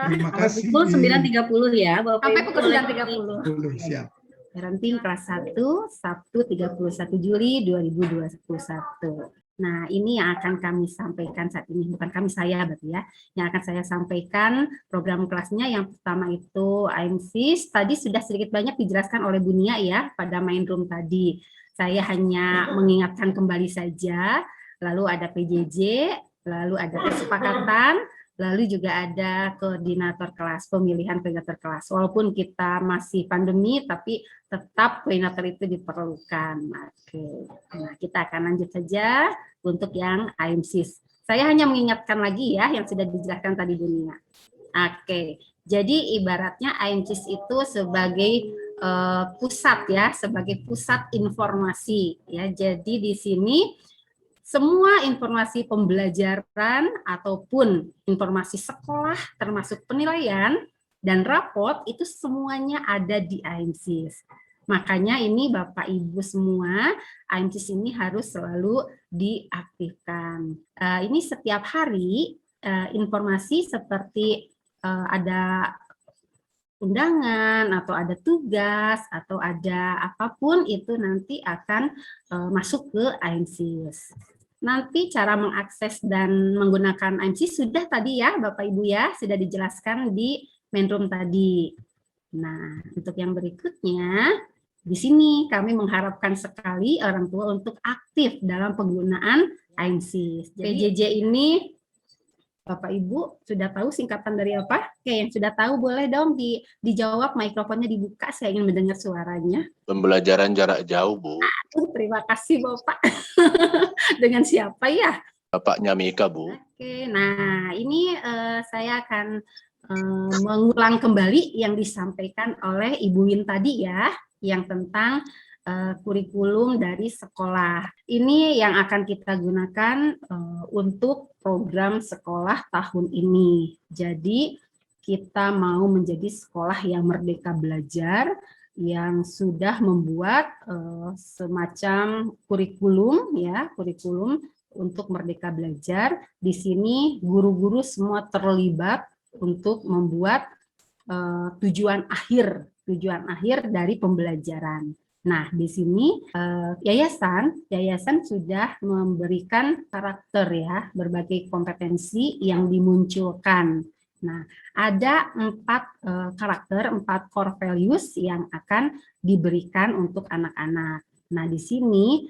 Terima kasih. Pukul 9.30 ya, Bapak Sampai Ibu. pukul 9.30. Dulu, siap. Parenting kelas 1, Sabtu 31 Juli 2021. Nah, ini yang akan kami sampaikan saat ini. Bukan kami, saya berarti ya. Yang akan saya sampaikan program kelasnya yang pertama itu IMSIS. Tadi sudah sedikit banyak dijelaskan oleh Bu Nia ya pada main room tadi. Saya hanya mengingatkan kembali saja, lalu ada PJJ, lalu ada kesepakatan, lalu juga ada koordinator kelas, pemilihan koordinator kelas. Walaupun kita masih pandemi, tapi tetap koordinator itu diperlukan. Oke, nah kita akan lanjut saja untuk yang IMSIS. Saya hanya mengingatkan lagi ya, yang sudah dijelaskan tadi dunia. Oke, jadi ibaratnya IMSIS itu sebagai pusat ya, sebagai pusat informasi ya. Jadi di sini semua informasi pembelajaran ataupun informasi sekolah termasuk penilaian dan raport itu semuanya ada di IMSIS. Makanya ini Bapak Ibu semua, IMSIS ini harus selalu diaktifkan. Ini setiap hari informasi seperti ada undangan atau ada tugas atau ada apapun itu nanti akan masuk ke IMSIS. Nanti cara mengakses dan menggunakan IMSIS sudah tadi ya Bapak Ibu ya, sudah dijelaskan di main room tadi. Nah, untuk yang berikutnya, di sini kami mengharapkan sekali orang tua untuk aktif dalam penggunaan IMSIS. PJJ ini Bapak Ibu sudah tahu singkatan dari apa? Oke, yang sudah tahu boleh dong dijawab, mikrofonnya dibuka, saya ingin mendengar suaranya. Pembelajaran jarak jauh, Bu. Terima kasih Bapak. Dengan siapa ya? Bapaknya Mika, Bu. Oke, nah ini saya akan mengulang kembali yang disampaikan oleh Ibu Win tadi ya, yang tentang kurikulum dari sekolah. Ini yang akan kita gunakan untuk program sekolah tahun ini. Jadi kita mau menjadi sekolah yang merdeka belajar, yang sudah membuat semacam kurikulum ya, kurikulum untuk merdeka belajar. Di sini guru-guru semua terlibat untuk membuat tujuan akhir dari pembelajaran. Nah, di sini yayasan sudah memberikan karakter ya, berbagai kompetensi yang dimunculkan. Nah, ada 4 karakter, 4 core values yang akan diberikan untuk anak-anak. Nah, di sini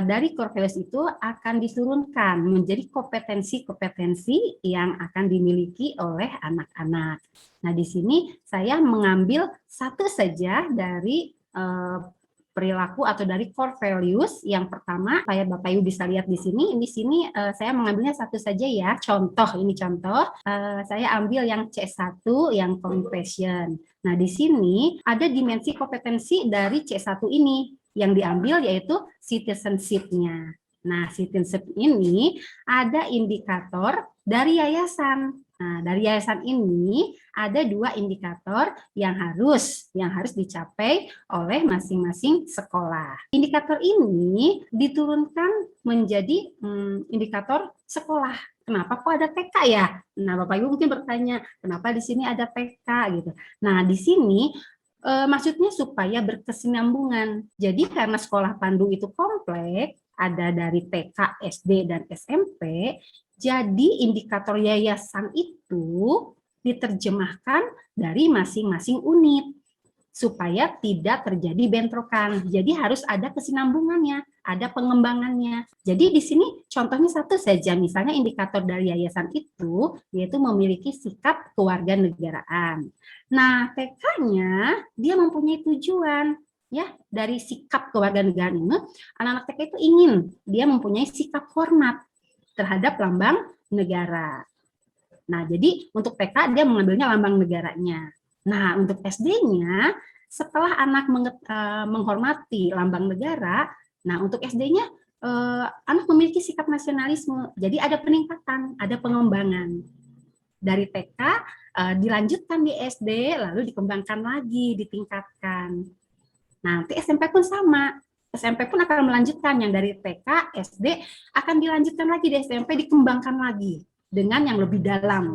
dari core values itu akan diturunkan menjadi kompetensi-kompetensi yang akan dimiliki oleh anak-anak. Nah, di sini saya mengambil satu saja dari perilaku atau dari core values. Yang pertama, Bapak Ibu bisa lihat di sini. Di sini saya mengambilnya satu saja ya. Contoh, ini contoh. Saya ambil yang C1, yang compassion. Nah, di sini ada dimensi kompetensi dari C1 ini yang diambil yaitu citizenship-nya. Nah, citizenship ini ada indikator dari yayasan. Nah, dari yayasan ini ada 2 indikator yang harus dicapai oleh masing-masing sekolah. Indikator ini diturunkan menjadi indikator sekolah. Kenapa kok ada TK ya? Nah, Bapak Ibu mungkin bertanya, kenapa di sini ada TK gitu. Nah, di sini maksudnya supaya berkesinambungan. Jadi karena sekolah Pandu itu kompleks, ada dari TK, SD, dan SMP, jadi indikator yayasan itu diterjemahkan dari masing-masing unit. supaya tidak terjadi bentrokan. Jadi harus ada kesinambungannya, ada pengembangannya. Jadi di sini contohnya satu saja, misalnya indikator dari yayasan itu yaitu memiliki sikap kewarganegaraan. Nah, TK-nya dia mempunyai tujuan ya, dari sikap kewarganegaraan ini anak-anak TK itu ingin dia mempunyai sikap hormat terhadap lambang negara. Nah, jadi untuk TK dia mengambilnya lambang negaranya. Nah, untuk SD-nya, setelah anak menghormati lambang negara, nah untuk SD-nya, anak memiliki sikap nasionalisme. Jadi ada peningkatan, ada pengembangan. Dari TK, dilanjutkan di SD, lalu dikembangkan lagi, ditingkatkan. Nanti SMP pun sama. SMP pun akan melanjutkan yang dari TK, SD, akan dilanjutkan lagi di SMP, dikembangkan lagi dengan yang lebih dalam.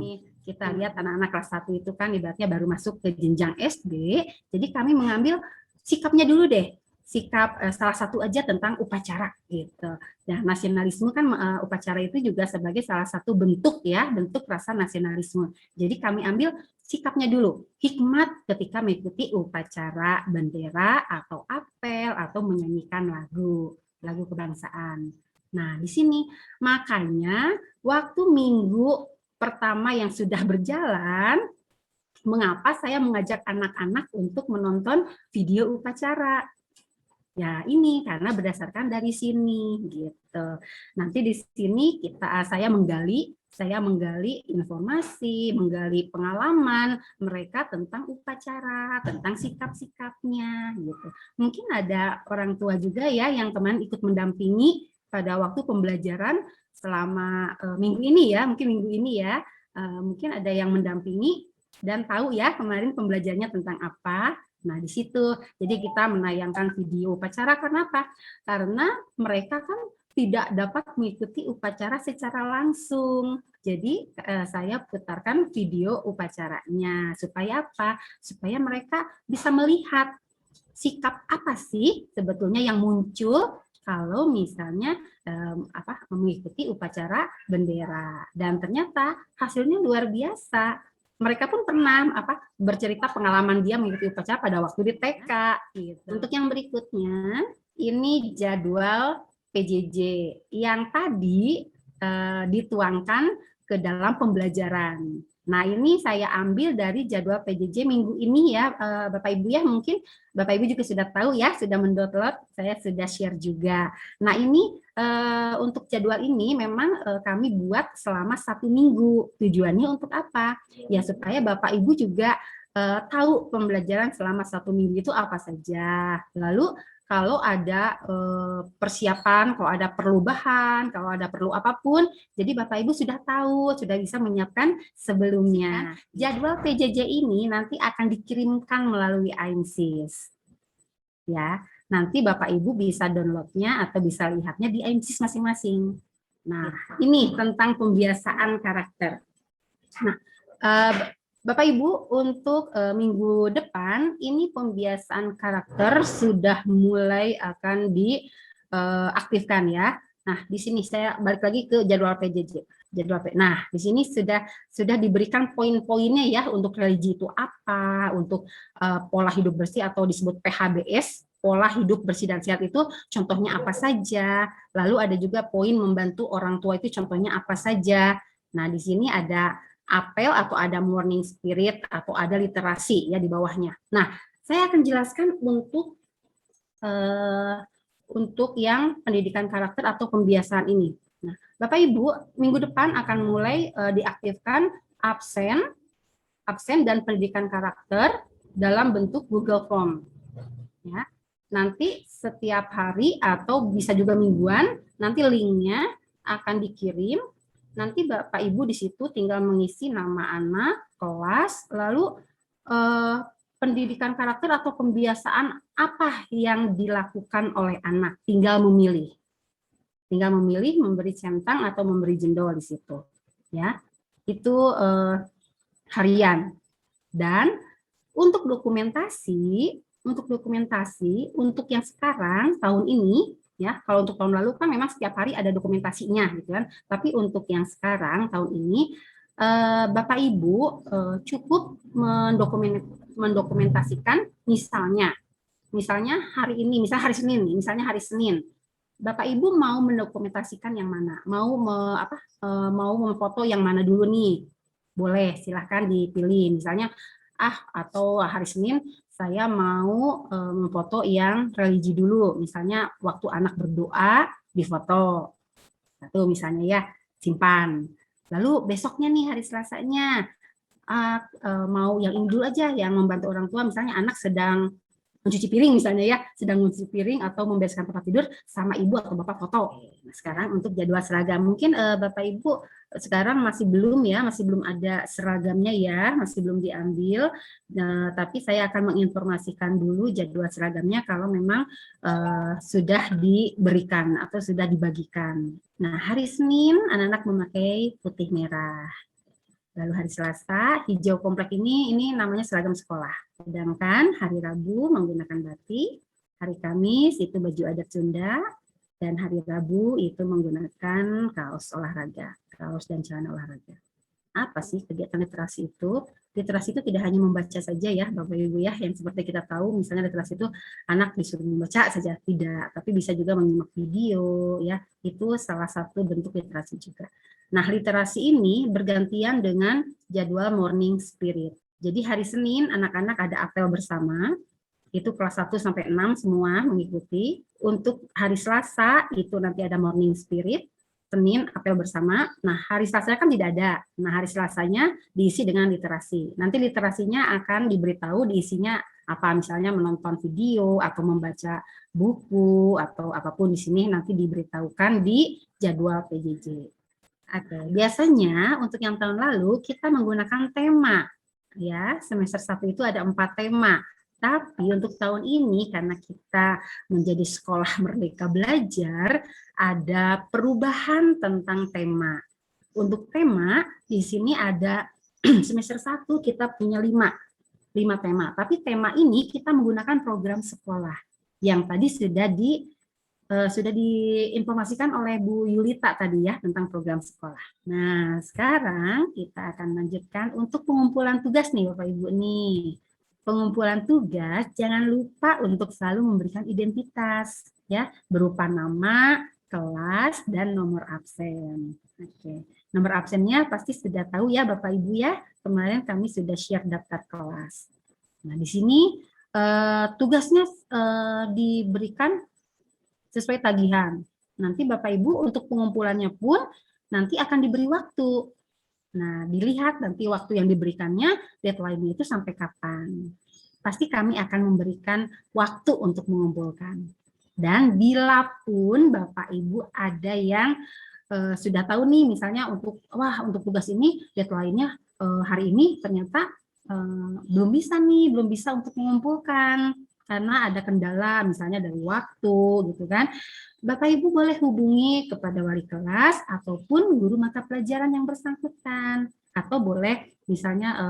Kita lihat anak-anak kelas 1 itu kan ibaratnya baru masuk ke jenjang SD, jadi kami mengambil sikapnya dulu deh, sikap salah satu aja tentang upacara gitu. Nah, nasionalisme kan upacara itu juga sebagai salah satu bentuk ya, bentuk rasa nasionalisme. Jadi kami ambil sikapnya dulu, hikmat ketika mengikuti upacara bendera atau apel atau menyanyikan lagu kebangsaan. Nah, di sini makanya waktu minggu pertama yang sudah berjalan, mengapa saya mengajak anak-anak untuk menonton video upacara? Ya ini karena berdasarkan dari sini gitu. Nanti di sini saya menggali informasi, menggali pengalaman mereka tentang upacara, tentang sikap-sikapnya gitu. Mungkin ada orang tua juga ya yang kemarin ikut mendampingi pada waktu pembelajaran selama minggu ini ya, mungkin ada yang mendampingi dan tahu ya kemarin pembelajarannya tentang apa. Nah, di situ jadi kita menayangkan video upacara karena apa? Karena mereka kan tidak dapat mengikuti upacara secara langsung. Jadi saya putarkan video upacaranya supaya apa? Supaya mereka bisa melihat sikap apa sih sebetulnya yang muncul kalau misalnya mengikuti upacara bendera, dan ternyata hasilnya luar biasa. Mereka pun pernah bercerita pengalaman dia mengikuti upacara pada waktu di TK. Gitu. Untuk yang berikutnya, ini jadwal PJJ yang tadi dituangkan ke dalam pembelajaran. Nah, ini saya ambil dari jadwal PJJ minggu ini ya, Bapak Ibu ya, mungkin Bapak Ibu juga sudah tahu ya, sudah mendownload, saya sudah share juga. Nah, ini untuk jadwal ini memang kami buat selama 1 minggu. Tujuannya untuk apa? Ya, supaya Bapak Ibu juga tahu pembelajaran selama 1 minggu itu apa saja. Lalu kalau ada persiapan, kalau ada perubahan, kalau ada perlu apapun, jadi Bapak Ibu sudah tahu, sudah bisa menyiapkan sebelumnya. Jadwal PJJ ini nanti akan dikirimkan melalui AIMSIS. Ya, nanti Bapak Ibu bisa downloadnya atau bisa lihatnya di AIMSIS masing-masing. Nah, ini tentang pembiasaan karakter. Nah, Bapak Ibu, untuk minggu depan ini pembiasaan karakter sudah mulai akan diaktifkan ya. Nah, di sini saya balik lagi ke jadwal PJJ. Nah, di sini sudah diberikan poin-poinnya ya untuk religi itu apa, untuk pola hidup bersih atau disebut PHBS, pola hidup bersih dan sehat itu contohnya apa saja. Lalu ada juga poin membantu orang tua itu contohnya apa saja. Nah, di sini ada apel atau ada morning spirit atau ada literasi ya di bawahnya. Nah, saya akan jelaskan untuk yang pendidikan karakter atau pembiasaan ini. Nah, Bapak Ibu, minggu depan akan mulai diaktifkan absen dan pendidikan karakter dalam bentuk Google Form. Ya. Nanti setiap hari atau bisa juga mingguan, nanti linknya akan dikirim. Nanti Bapak Ibu di situ tinggal mengisi nama anak, kelas, lalu pendidikan karakter atau pembiasaan apa yang dilakukan oleh anak. Tinggal memilih, memberi centang atau memberi jendol di situ. Ya, itu harian. Dan untuk dokumentasi untuk yang sekarang tahun ini. Ya, kalau untuk tahun lalu kan memang setiap hari ada dokumentasinya, gitu kan. Tapi untuk yang sekarang tahun ini, Bapak Ibu cukup mendokumentasikan misalnya hari ini, misalnya hari Senin, Bapak Ibu mau mendokumentasikan yang mana? Mau memfoto yang mana dulu nih? Boleh, silahkan dipilih. Misalnya, atau hari Senin saya mau memfoto yang religi dulu. Misalnya waktu anak berdoa difoto. Satu misalnya ya, simpan. Lalu besoknya nih hari Selasanya mau yang ini dulu aja, yang membantu orang tua, misalnya anak sedang mencuci piring misalnya ya, sedang mencuci piring atau membereskan tempat tidur, sama ibu atau bapak foto. Nah, sekarang untuk jadwal seragam, mungkin bapak ibu sekarang masih belum ada seragamnya ya, masih belum diambil. Tapi saya akan menginformasikan dulu jadwal seragamnya kalau memang sudah diberikan atau sudah dibagikan. Nah, hari Senin anak-anak memakai putih merah. Lalu hari Selasa, hijau komplek ini namanya seragam sekolah. Sedangkan hari Rabu menggunakan batik, hari Kamis itu baju adat Sunda, dan hari Rabu itu menggunakan kaos olahraga, kaos dan celana olahraga. Apa sih kegiatan literasi itu? Literasi itu tidak hanya membaca saja ya, Bapak Ibu ya, yang seperti kita tahu, misalnya literasi itu anak disuruh membaca saja, tidak, tapi bisa juga menyimak video ya, itu salah satu bentuk literasi juga. Nah, literasi ini bergantian dengan jadwal morning spirit. Jadi hari Senin anak-anak ada apel bersama, itu kelas 1 sampai 6 semua mengikuti. Untuk hari Selasa itu nanti ada morning spirit, Senin apel bersama. Nah, hari Selasa kan tidak ada. Nah, hari Selasanya diisi dengan literasi. Nanti literasinya akan diberitahu diisinya apa, misalnya menonton video atau membaca buku atau apapun di sini nanti diberitahukan di jadwal PJJ. Oke, biasanya untuk yang tahun lalu kita menggunakan tema, ya semester 1 itu ada 4 tema. Tapi untuk tahun ini karena kita menjadi sekolah merdeka belajar, ada perubahan tentang tema. Untuk tema di sini ada semester 1 kita punya 5 tema. Tapi tema ini kita menggunakan program sekolah yang tadi sudah diinformasikan oleh Bu Yulita tadi ya tentang program sekolah. Nah, sekarang kita akan lanjutkan untuk pengumpulan tugas nih Bapak Ibu nih. Pengumpulan tugas jangan lupa untuk selalu memberikan identitas ya, berupa nama, kelas dan nomor absen. Oke. Nomor absennya pasti sudah tahu ya Bapak Ibu ya. Kemarin kami sudah share daftar kelas. Nah, di sini tugasnya diberikan sesuai tagihan. Nanti Bapak Ibu untuk pengumpulannya pun nanti akan diberi waktu. Nah, dilihat nanti waktu yang diberikannya, deadline-nya itu sampai kapan. Pasti kami akan memberikan waktu untuk mengumpulkan. Dan bila pun Bapak Ibu ada yang sudah tahu nih, misalnya untuk tugas ini deadline-nya hari ini ternyata belum bisa untuk mengumpulkan. Karena ada kendala misalnya dari waktu gitu kan, Bapak Ibu boleh hubungi kepada wali kelas ataupun guru mata pelajaran yang bersangkutan, atau boleh misalnya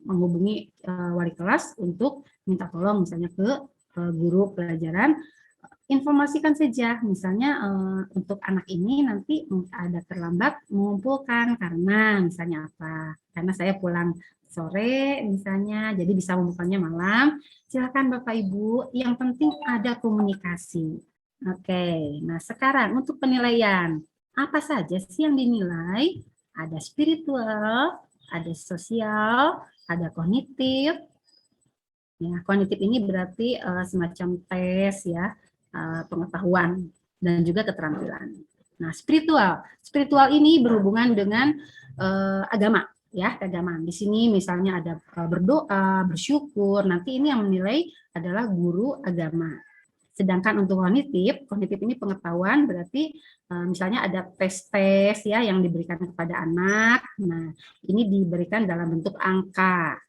menghubungi wali kelas untuk minta tolong misalnya ke guru pelajaran, informasikan saja misalnya untuk anak ini nanti ada terlambat mengumpulkan karena misalnya apa, karena saya pulang sore misalnya, jadi bisa membukanya malam. Silakan Bapak Ibu, yang penting ada komunikasi. Oke, nah sekarang untuk penilaian, apa saja sih yang dinilai? Ada spiritual, ada sosial, ada kognitif. Ya, kognitif ini berarti semacam tes ya, pengetahuan dan juga keterampilan. Nah, spiritual ini berhubungan dengan agama. Ya, keagamaan. Di sini misalnya ada berdoa, bersyukur, nanti ini yang menilai adalah guru agama. Sedangkan untuk kognitif ini pengetahuan, berarti misalnya ada tes-tes ya yang diberikan kepada anak. Nah, ini diberikan dalam bentuk angka.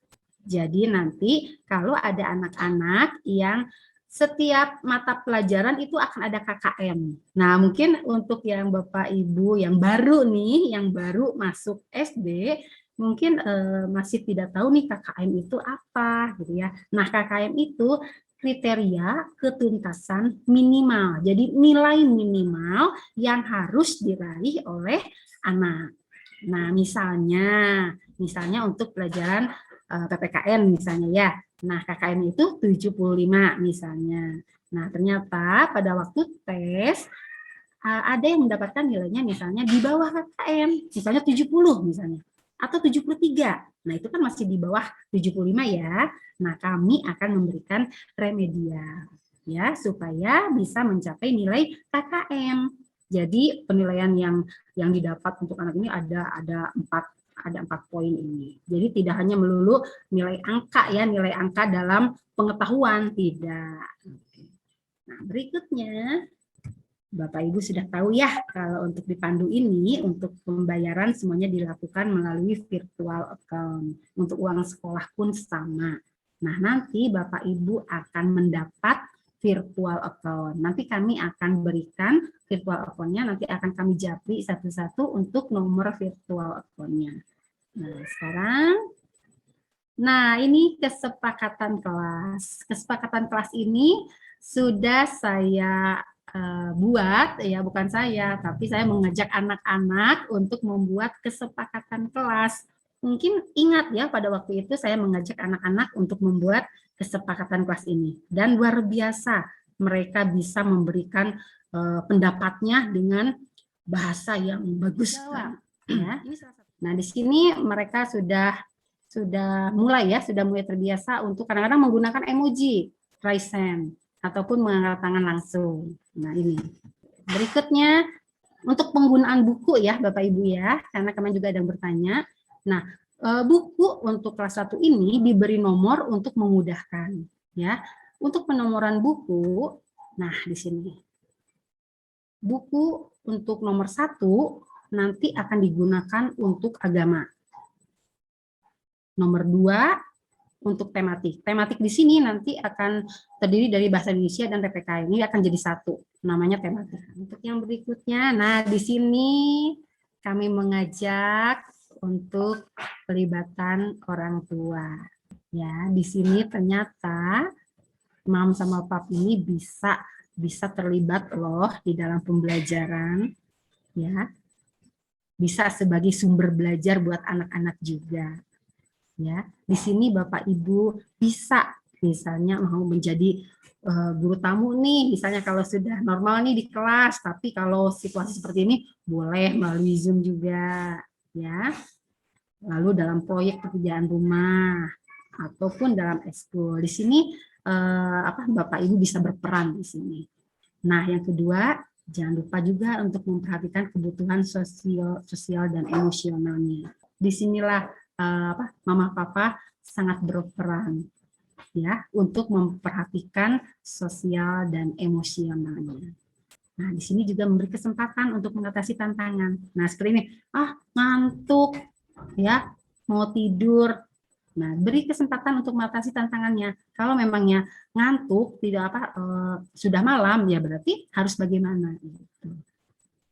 Jadi nanti kalau ada anak-anak yang setiap mata pelajaran itu akan ada KKM. Nah, mungkin untuk yang Bapak Ibu yang baru nih, yang baru masuk SD, mungkin masih tidak tahu nih KKM itu apa gitu ya. Nah, KKM itu kriteria ketuntasan minimal. Jadi nilai minimal yang harus diraih oleh anak. Nah, misalnya untuk pelajaran PPKN misalnya ya. Nah, KKM itu 75 misalnya. Nah, ternyata pada waktu tes ada yang mendapatkan nilainya misalnya di bawah KKM, misalnya 70 misalnya, atau 73. Nah, itu kan masih di bawah 75 ya. Nah, kami akan memberikan remedial ya supaya bisa mencapai nilai KKM. Jadi penilaian yang didapat untuk anak ini ada 4 poin ini. Jadi tidak hanya melulu nilai angka ya, nilai angka dalam pengetahuan, tidak. Nah, berikutnya Bapak Ibu sudah tahu ya kalau untuk di Pandu ini untuk pembayaran semuanya dilakukan melalui virtual account. Untuk uang sekolah pun sama. Nah, nanti Bapak Ibu akan mendapat virtual account. Nanti kami akan berikan virtual account-nya, nanti akan kami japri satu-satu untuk nomor virtual account-nya. Nah, sekarang, ini kesepakatan kelas. Kesepakatan kelas ini sudah saya buat, ya bukan saya, tapi saya mengajak anak-anak untuk membuat kesepakatan kelas. Mungkin ingat ya pada waktu itu saya mengajak anak-anak untuk membuat kesepakatan kelas ini. Dan luar biasa mereka bisa memberikan pendapatnya dengan bahasa yang bagus. Ya. Nah, di sini mereka sudah mulai terbiasa untuk kadang-kadang menggunakan emoji, raise hand, ataupun mengangkat tangan langsung. Nah, ini. Berikutnya, untuk penggunaan buku ya Bapak Ibu ya, karena kemarin juga ada yang bertanya. Nah, buku untuk kelas 1 ini diberi nomor untuk memudahkan. Ya. Untuk penomoran buku, nah di sini. Buku untuk nomor 1 nanti akan digunakan untuk agama. Nomor 2 untuk tematik. Tematik di sini nanti akan terdiri dari bahasa Indonesia dan PPK. Ini akan jadi satu, namanya tematik. Untuk yang berikutnya, nah di sini kami mengajak untuk pelibatan orang tua. Ya, di sini ternyata Mam sama Pap ini bisa terlibat loh di dalam pembelajaran, ya. Bisa sebagai sumber belajar buat anak-anak juga. Ya, di sini Bapak Ibu bisa misalnya mau menjadi guru tamu nih, misalnya kalau sudah normal nih di kelas, tapi kalau situasi seperti ini boleh melalui Zoom juga, ya. Lalu dalam proyek pekerjaan rumah ataupun dalam ekskul. Di sini Bapak Ibu bisa berperan di sini. Nah, yang kedua, jangan lupa juga untuk memperhatikan kebutuhan sosial dan emosionalnya. Disinilah Mama Papa sangat berperan ya untuk memperhatikan sosial dan emosionalnya. Nah, di sini juga memberi kesempatan untuk mengatasi tantangan. Nah, seperti ini, ngantuk ya, mau tidur. Nah, beri kesempatan untuk mengatasi tantangannya. Kalau memangnya ngantuk, sudah malam, ya berarti harus bagaimana? Gitu.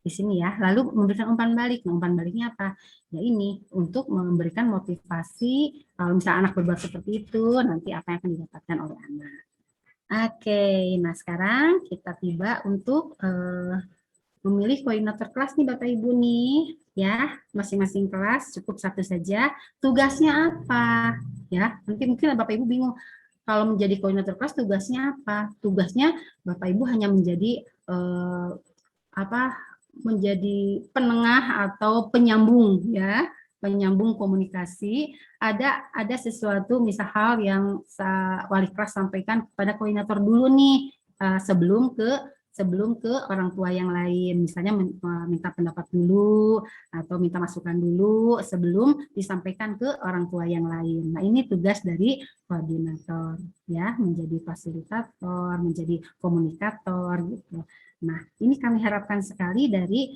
Di sini ya, lalu memberikan umpan balik. Nah, umpan baliknya apa? Ya ini, untuk memberikan motivasi, kalau misalnya anak berbuat seperti itu, nanti apa yang akan didapatkan oleh anak. Oke, nah sekarang kita tiba untuk memilih koordinator kelas nih Bapak Ibu nih, ya, masing-masing kelas cukup satu saja. Tugasnya apa? Ya, nanti mungkin Bapak Ibu bingung, kalau menjadi koordinator kelas tugasnya apa? Tugasnya Bapak Ibu hanya menjadi menjadi penengah atau penyambung ya, penyambung komunikasi. Ada sesuatu misal hal yang wali kelas sampaikan kepada koordinator dulu nih sebelum ke orang tua yang lain, misalnya minta pendapat dulu atau minta masukan dulu sebelum disampaikan ke orang tua yang lain. Nah, ini tugas dari koordinator ya, menjadi fasilitator, menjadi komunikator gitu. Nah, ini kami harapkan sekali dari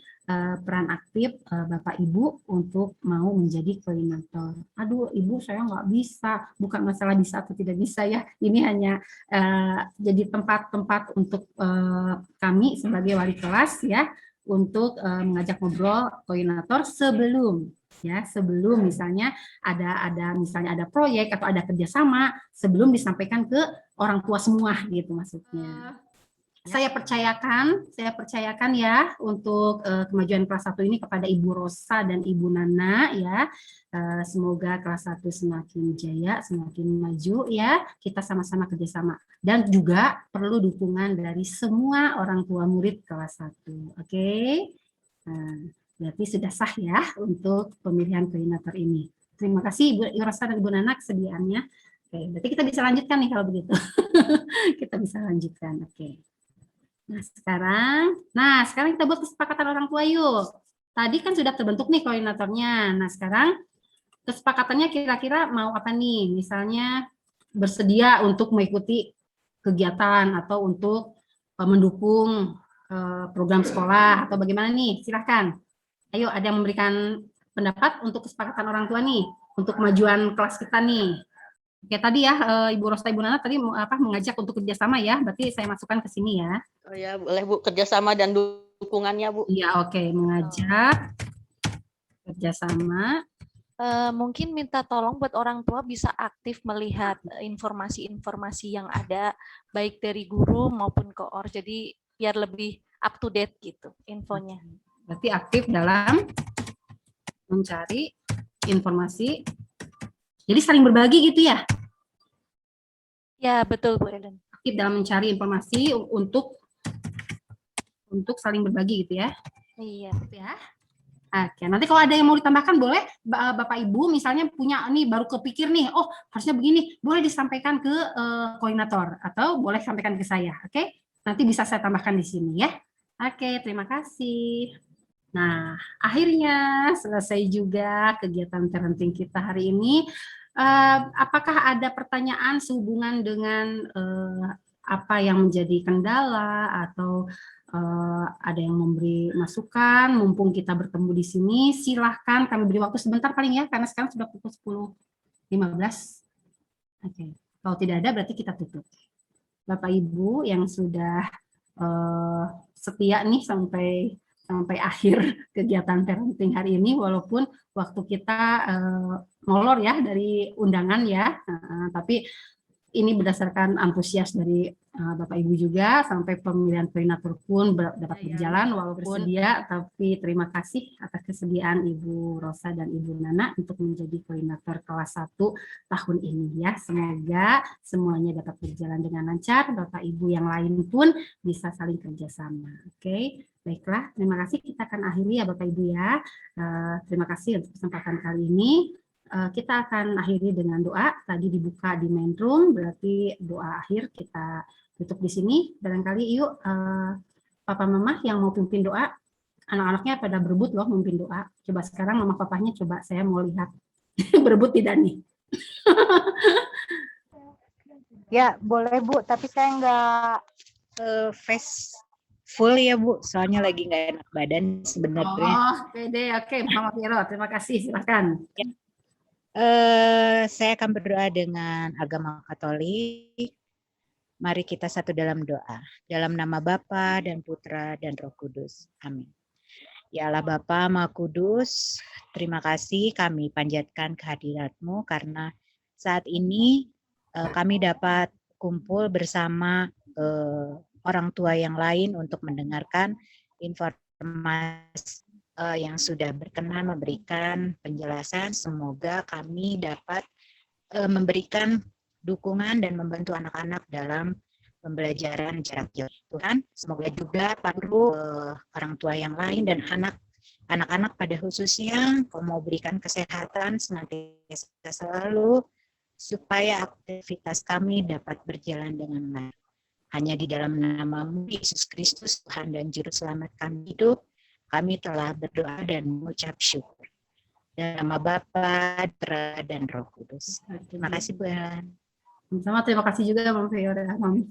peran aktif Bapak Ibu untuk mau menjadi koordinator. Aduh, Ibu saya nggak bisa, bukan masalah bisa atau tidak bisa ya. Ini hanya jadi tempat-tempat untuk kami sebagai wali kelas ya, untuk mengajak ngobrol koordinator sebelum misalnya ada proyek atau ada kerjasama sebelum disampaikan ke orang tua semua gitu maksudnya. Saya percayakan ya untuk kemajuan kelas 1 ini kepada Ibu Rosa dan Ibu Nana ya. Semoga kelas 1 semakin jaya, semakin maju ya. Kita sama-sama kerjasama. Dan juga perlu dukungan dari semua orang tua murid kelas 1. Oke? Nah, berarti sudah sah ya untuk pemilihan koordinator ini. Terima kasih Ibu Rosa dan Ibu Nana kesediaannya. Oke, berarti kita bisa lanjutkan nih kalau begitu. Kita bisa lanjutkan. Oke. Nah sekarang kita buat kesepakatan orang tua yuk. Tadi kan sudah terbentuk nih koordinatornya. Nah sekarang kesepakatannya kira-kira mau apa nih? Misalnya bersedia untuk mengikuti kegiatan atau untuk mendukung program sekolah atau bagaimana nih? Silahkan. Ayo ada yang memberikan pendapat untuk kesepakatan orang tua nih untuk kemajuan kelas kita nih. Oke tadi ya Ibu Rosa Ibu Nana tadi mengajak untuk kerjasama ya, berarti saya masukkan ke sini ya. Oh ya, boleh Bu, kerjasama dan dukungannya Bu. Iya oke, mengajak kerjasama. Mungkin minta tolong buat orang tua bisa aktif melihat informasi-informasi yang ada baik dari guru maupun koor, jadi biar lebih up to date gitu infonya. Berarti aktif dalam mencari informasi. Jadi saling berbagi gitu ya? Ya betul Bu Ellen. Aktif dalam mencari informasi untuk saling berbagi gitu ya? Iya. Gitu ya. Oke, nanti kalau ada yang mau ditambahkan boleh Bapak Ibu misalnya punya nih baru kepikir nih, oh harusnya begini, boleh disampaikan ke koordinator atau boleh sampaikan ke saya, oke? Nanti bisa saya tambahkan di sini ya. Oke, terima kasih. Nah, akhirnya selesai juga kegiatan parenting kita hari ini. Apakah ada pertanyaan sehubungan dengan apa yang menjadi kendala atau ada yang memberi masukan? Mumpung kita bertemu di sini, silahkan kami beri waktu sebentar paling ya, karena sekarang sudah pukul 10.15. Oke, kalau tidak ada berarti kita tutup. Bapak Ibu yang sudah setia nih sampai akhir kegiatan parenting hari ini, walaupun waktu kita molor ya dari undangan ya, tapi ini berdasarkan antusias dari Bapak Ibu juga sampai pemilihan koordinator pun dapat berjalan walaupun dia, tapi terima kasih atas kesediaan Ibu Rosa dan Ibu Nana untuk menjadi koordinator kelas 1 tahun ini ya. Semoga semuanya dapat berjalan dengan lancar, Bapak Ibu yang lain pun bisa saling kerjasama. Oke, baiklah, terima kasih. Kita akan akhiri ya Bapak Ibu ya. Terima kasih untuk kesempatan kali ini. Kita akan akhiri dengan doa. Tadi dibuka di main room, berarti doa akhir kita tutup di sini. Barangkali yuk Papa Mama yang mau pimpin doa. Anak-anaknya pada berebut loh memimpin doa. Coba sekarang Mama Papanya coba saya mau lihat berebut tidak nih. Ya boleh Bu, tapi saya nggak face full ya Bu, soalnya lagi nggak enak badan sebenarnya. Oh, pede. Oke, Mama Viro, terima kasih. Silakan. Ya. Saya akan berdoa dengan agama Katolik. Mari kita satu dalam doa. Dalam nama Bapa dan Putra dan Roh Kudus. Amin. Ya Allah Bapa Maha Kudus, terima kasih kami panjatkan kehadirat-Mu karena saat ini kami dapat kumpul bersama orang tua yang lain untuk mendengarkan informasi yang sudah berkenan memberikan penjelasan. Semoga kami dapat memberikan dukungan dan membantu anak-anak dalam pembelajaran jarak jauh. Tuhan, semoga juga paru orang tua yang lain dan anak-anak pada khususnya Kau mau berikan kesehatan senantiasa selalu supaya aktivitas kami dapat berjalan dengan baik. Hanya di dalam nama-Mu Yesus Kristus Tuhan dan Juru Selamat kami hidup, kami telah berdoa dan mengucap syukur. Dalam nama Bapa, Putra, dan Roh Kudus. Terima kasih Bu Ellen. Sama terima kasih juga Mama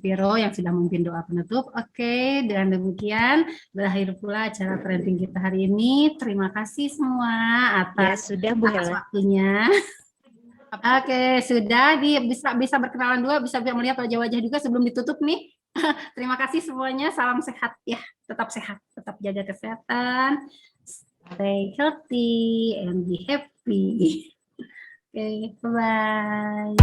Viro yang sudah memimpin doa penutup. Oke, dengan demikian berakhir pula acara parenting kita hari ini. Terima kasih semua atas waktunya. Oke, sudah bisa berkenalan dulu, bisa melihat wajah-wajah juga sebelum ditutup nih. Terima kasih semuanya, salam sehat ya, tetap sehat, tetap jaga kesehatan, stay healthy and be happy. Oke, bye-bye.